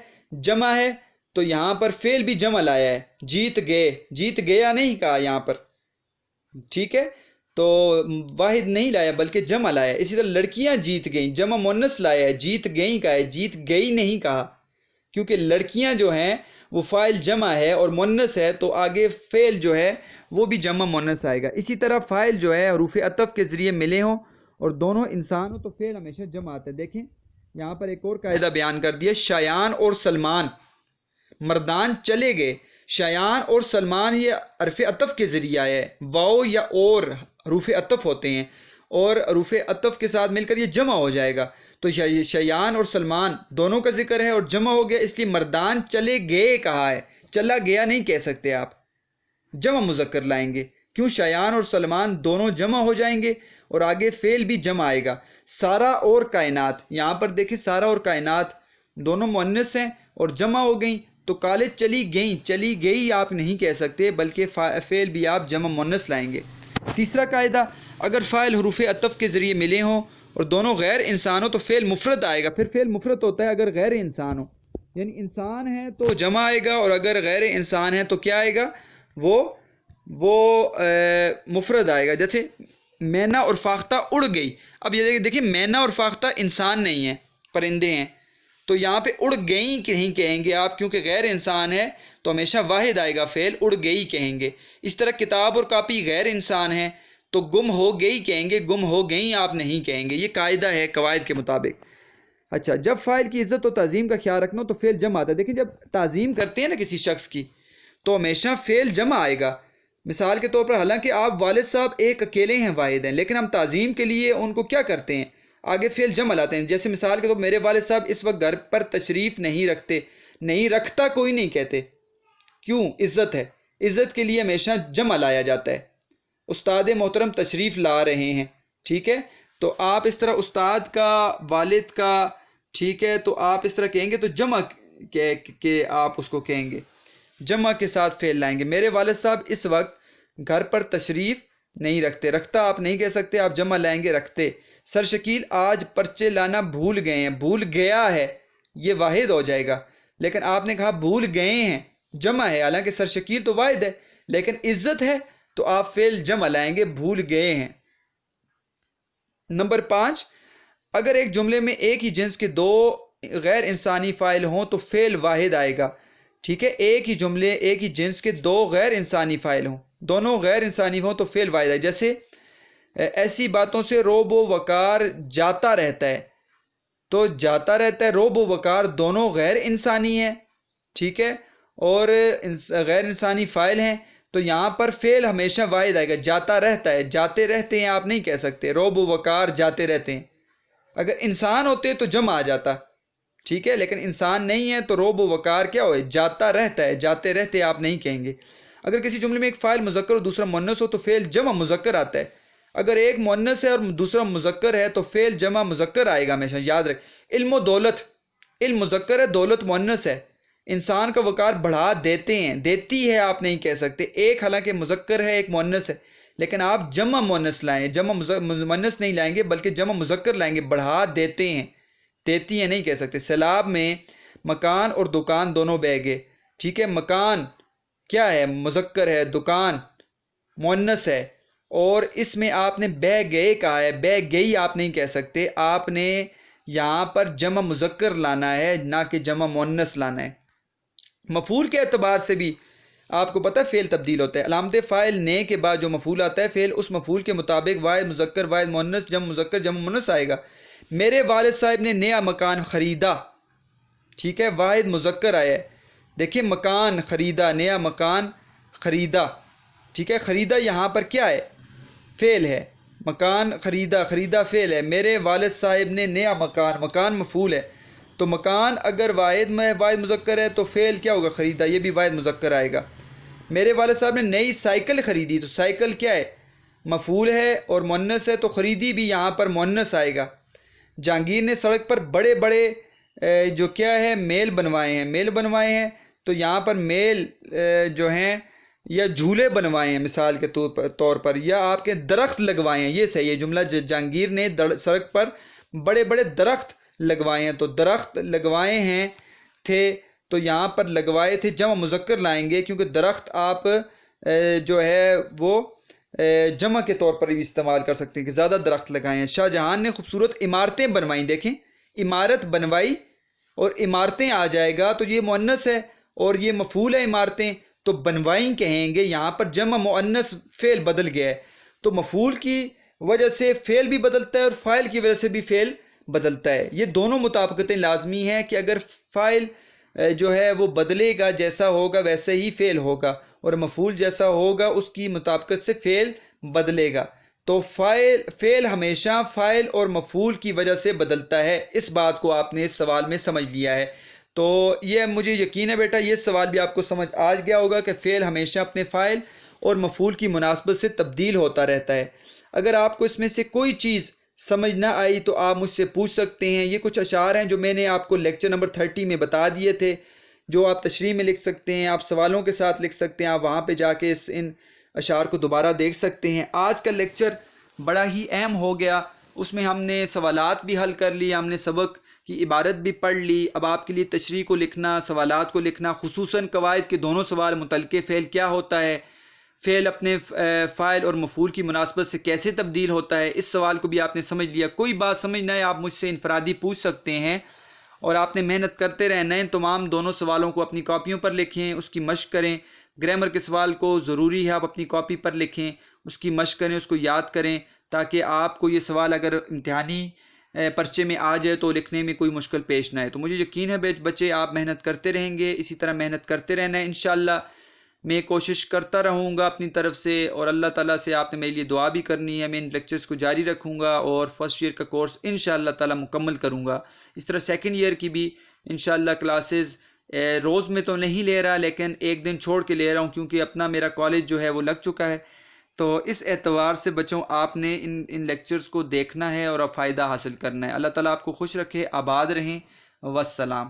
جمع ہے، تو یہاں پر فعل بھی جمع لایا ہے۔ جیت گئے، جیت گیا نہیں کہا یہاں پر، ٹھیک ہے، تو واحد نہیں لایا بلکہ جمع لایا ہے۔ اسی طرح لڑکیاں جیت گئیں، جمع مؤنث لایا ہے، جیت گئیں کہا ہے، جیت گئی نہیں کہا، کیونکہ لڑکیاں جو ہیں وہ فاعل جمع ہے اور مؤنث ہے، تو آگے فعل جو ہے وہ بھی جمع مؤنث آئے گا۔ اسی طرح فاعل جو ہے حروف عطف کے ذریعے ملے ہوں اور دونوں انسان ہوں تو فعل ہمیشہ جمع آتا ہے۔ دیکھیں یہاں پر ایک اور قاعدہ بیان کر دیا، شایان اور سلمان مردان چلے گئے۔ شایان اور سلمان یہ حرف عطف کے ذریعے آیا ہے، واو یا اور حروف عطف ہوتے ہیں، اور حروف عطف کے ساتھ مل کر یہ جمع ہو جائے گا، تو شایان اور سلمان دونوں کا ذکر ہے اور جمع ہو گیا، اس لیے مردان چلے گئے کہا ہے، چلا گیا نہیں کہہ سکتے آپ، جمع مذکر لائیں گے، کیوں؟ شایان اور سلمان دونوں جمع ہو جائیں گے اور آگے فعل بھی جمع آئے گا۔ سارا اور کائنات، یہاں پر دیکھیں سارا اور کائنات دونوں مؤنث ہیں اور جمع ہو گئیں، تو کالج چلی گئیں، چلی گئی آپ نہیں کہہ سکتے بلکہ فعل بھی آپ جمع مؤنث لائیں گے۔ تیسرا قاعدہ، اگر فاعل حروف عطف کے ذریعے ملے ہوں اور دونوں غیر انسان ہو تو فعل مفرد آئے گا۔ پھر فعل مفرد ہوتا ہے اگر غیر انسان ہو، یعنی انسان ہے تو جمع آئے گا، اور اگر غیر انسان ہے تو کیا آئے گا؟ وہ مفرد آئے گا۔ جیسے مینا اور فاختہ اڑ گئی، اب یہ دیکھیں مینا اور فاختہ انسان نہیں ہیں، پرندے ہیں، تو یہاں پہ اڑ گئیں نہیں کہیں گے آپ، کیونکہ غیر انسان ہے تو ہمیشہ واحد آئے گا فعل، اڑ گئی کہیں گے۔ اس طرح کتاب اور کاپی غیر انسان ہے تو گم ہو گئی کہیں گے، گم ہو گئیں آپ نہیں کہیں گے۔ یہ قاعدہ ہے قواعد کے مطابق۔ اچھا، جب فاعل کی عزت و تعظیم کا خیال رکھنا ہو تو فعل جمع آتا ہے۔ دیکھیں جب تعظیم کرتے ہیں نا کسی شخص کی تو ہمیشہ فعل جمع آئے گا۔ مثال کے طور پر حالانکہ آپ والد صاحب ایک اکیلے ہیں، واحد ہیں، لیکن ہم تعظیم کے لیے ان کو کیا کرتے ہیں؟ آگے فعل جمع لاتے ہیں۔ جیسے مثال کے طور پر میرے والد صاحب اس وقت گھر پر تشریف نہیں رکھتے، نہیں رکھتا کوئی نہیں کہتے، کیوں؟ عزت ہے، عزت کے لیے ہمیشہ جمع لایا جاتا ہے۔ استاد محترم تشریف لا رہے ہیں، ٹھیک ہے، تو آپ اس طرح استاد کا، والد کا، ٹھیک ہے، تو آپ اس طرح کہیں گے تو جمع کہ آپ اس کو کہیں گے، جمع کے ساتھ فعل لائیں گے۔ میرے والد صاحب اس وقت گھر پر تشریف نہیں رکھتے، رکھتا آپ نہیں کہہ سکتے، آپ جمع لائیں گے رکھتے۔ سر شکیل آج پرچے لانا بھول گئے ہیں، بھول گیا ہے یہ واحد ہو جائے گا، لیکن آپ نے کہا بھول گئے ہیں، جمع ہے، حالانکہ سر شکیل تو واحد ہے لیکن عزت ہے تو آپ فعل جمع لائیں گے، بھول گئے ہیں۔ نمبر 5، اگر ایک جملے میں ایک ہی جنس کے دو غیر انسانی فاعل ہوں تو فعل واحد آئے گا، ٹھیک ہے، ایک ہی جملے ایک ہی جنس کے دو غیر انسانی فاعل ہوں، دونوں غیر انسانی ہوں تو فعل واحد آئے۔ جیسے ایسی باتوں سے روب و وقار جاتا رہتا ہے، تو جاتا رہتا ہے، روب و وقار دونوں غیر انسانی ہیں، ٹھیک ہے، اور غیر انسانی فاعل ہیں، تو یہاں پر فعل ہمیشہ واحد آئے گا، جاتا رہتا ہے، جاتے رہتے ہیں آپ نہیں کہہ سکتے، روب و وقار جاتے رہتے ہیں۔ اگر انسان ہوتے تو جمع آ جاتا، ٹھیک ہے، لیکن انسان نہیں ہے تو روب و وقار کیا ہوئے؟ جاتا رہتا ہے، جاتے رہتے آپ نہیں کہیں گے۔ اگر کسی جملے میں ایک فاعل مذکر اور دوسرا مؤنث ہو تو فعل جمع مذکر آتا ہے۔ اگر ایک مؤنث ہے اور دوسرا مذکر ہے تو فعل جمع مذکر آئے گا ہمیشہ، یاد رکھ۔ علم و دولت، علم مذکر ہے، دولت مؤنث ہے، انسان کا وقار بڑھا دیتے ہیں، دیتی ہے آپ نہیں کہہ سکتے، ایک حالانکہ مذکر ہے ایک مؤنث ہے، لیکن آپ جمع مؤنث لائیں، جمع مؤنث نہیں لائیں گے بلکہ جمع مذکر لائیں گے، بڑھا دیتے ہیں، دیتی ہیں نہیں کہہ سکتے۔ سیلاب میں مکان اور دکان دونوں بہہ گئے، ٹھیک ہے، مکان کیا ہے؟ مذکر ہے، دکان مؤنث ہے، اور اس میں آپ نے بہہ گئے کہا ہے، بہہ گئی آپ نہیں کہہ سکتے، آپ نے یہاں پر جمع مذکر لانا ہے نہ کہ جمع مؤنث لانا ہے۔ مفعول کے اعتبار سے بھی آپ کو پتہ ہے فعل تبدیل ہوتا ہے، علامت فاعل نے کے بعد جو مفعول آتا ہے فعل اس مفعول کے مطابق واحد مذکر واحد مؤنث جمع مذکر جمع مؤنث آئے گا۔ میرے والد صاحب نے نیا مکان خریدا، ٹھیک ہے، واحد مذکر آیا ہے. دیکھیں مکان خریدا، نیا مکان خریدا، ٹھیک ہے. خریدا یہاں پر کیا ہے؟ فعل ہے. مکان خریدا، خریدا فعل ہے. میرے والد صاحب نے نیا مکان، مکان مفعول ہے. تو مکان اگر واحد میں واحد مذکر ہے تو فعل کیا ہوگا؟ خریدا، یہ بھی واحد مذکر آئے گا. میرے والد صاحب نے نئی سائیکل خریدی، تو سائیکل کیا ہے؟ مفعول ہے اور مؤنث ہے، تو خریدی بھی یہاں پر مؤنث آئے گا. جہانگیر نے سڑک پر بڑے بڑے جو کیا ہے میل بنوائے ہیں، میل بنوائے ہیں، تو یہاں پر میل جو ہیں یا جھولے بنوائے ہیں مثال کے طور پر، یا آپ کے درخت لگوائے ہیں. یہ صحیح ہے جملہ. جہانگیر نے سڑک پر بڑے بڑے درخت لگوائے ہیں، تو درخت لگوائے ہیں تھے، تو یہاں پر لگوائے تھے جمع مذکر لائیں گے، کیونکہ درخت آپ جو ہے وہ جمع کے طور پر بھی استعمال کر سکتے ہیں کہ زیادہ درخت لگائے ہیں. شاہ جہان نے خوبصورت عمارتیں بنوائیں. دیکھیں عمارت بنوائی اور عمارتیں آ جائے گا تو یہ مؤنث ہے اور یہ مفعول ہے عمارتیں، تو بنوائیں کہیں گے. یہاں پر جمع مؤنث فعل بدل گیا ہے، تو مفعول کی وجہ سے فعل بھی بدلتا ہے اور فاعل کی وجہ سے بھی فعل بدلتا ہے. یہ دونوں مطابقتیں لازمی ہیں کہ اگر فاعل جو ہے وہ بدلے گا، جیسا ہوگا ویسے ہی فعل ہوگا، اور مفعول جیسا ہوگا اس کی مطابقت سے فعل بدلے گا. تو فعل ہمیشہ فاعل اور مفعول کی وجہ سے بدلتا ہے. اس بات کو آپ نے اس سوال میں سمجھ لیا ہے. تو یہ مجھے یقین ہے بیٹا یہ سوال بھی آپ کو سمجھ آ گیا ہوگا کہ فعل ہمیشہ اپنے فاعل اور مفعول کی مناسبت سے تبدیل ہوتا رہتا ہے. اگر آپ کو اس میں سے کوئی چیز سمجھ نہ آئی تو آپ مجھ سے پوچھ سکتے ہیں. یہ کچھ اشعار ہیں جو میں نے آپ کو لیکچر نمبر 30 میں بتا دیے تھے، جو آپ تشریح میں لکھ سکتے ہیں، آپ سوالوں کے ساتھ لکھ سکتے ہیں، آپ وہاں پہ جا کے ان اشعار کو دوبارہ دیکھ سکتے ہیں. آج کا لیکچر بڑا ہی اہم ہو گیا، اس میں ہم نے سوالات بھی حل کر لی، ہم نے سبق کی عبارت بھی پڑھ لی. اب آپ کے لیے تشریح کو لکھنا، سوالات کو لکھنا، خصوصاً قواعد کے دونوں سوال، متعلقہ فعل کیا ہوتا ہے، فعل اپنے فاعل اور مفعول کی مناسبت سے کیسے تبدیل ہوتا ہے، اس سوال کو بھی آپ نے سمجھ لیا. کوئی بات سمجھ نہ آئے آپ مجھ سے انفرادی پوچھ سکتے ہیں، اور آپ نے محنت کرتے رہنا ہے. تمام دونوں سوالوں کو اپنی کاپیوں پر لکھیں، اس کی مشق کریں. گرامر کے سوال کو ضروری ہے آپ اپنی کاپی پر لکھیں، اس کی مشق کریں، اس کو یاد کریں، تاکہ آپ کو یہ سوال اگر امتحانی پرچے میں آ جائے تو لکھنے میں کوئی مشکل پیش نہ آئے. تو مجھے یقین ہے بچے آپ محنت کرتے رہیں گے، اسی طرح محنت کرتے رہنا ہے. انشاءاللہ میں کوشش کرتا رہوں گا اپنی طرف سے، اور اللہ تعالیٰ سے آپ نے میرے لیے دعا بھی کرنی ہے. میں ان لیکچرز کو جاری رکھوں گا اور فرسٹ ایئر کا کورس انشاءاللہ تعالیٰ مکمل کروں گا. اس طرح سیکنڈ ایئر کی بھی انشاءاللہ کلاسز روز میں تو نہیں لے رہا، لیکن ایک دن چھوڑ کے لے رہا ہوں، کیونکہ اپنا میرا کالج جو ہے وہ لگ چکا ہے. تو اس اعتبار سے بچوں آپ نے ان لیکچرز کو دیکھنا ہے اور اب فائدہ حاصل کرنا ہے. اللہ تعالیٰ آپ کو خوش رکھے، آباد رہیں. والسلام.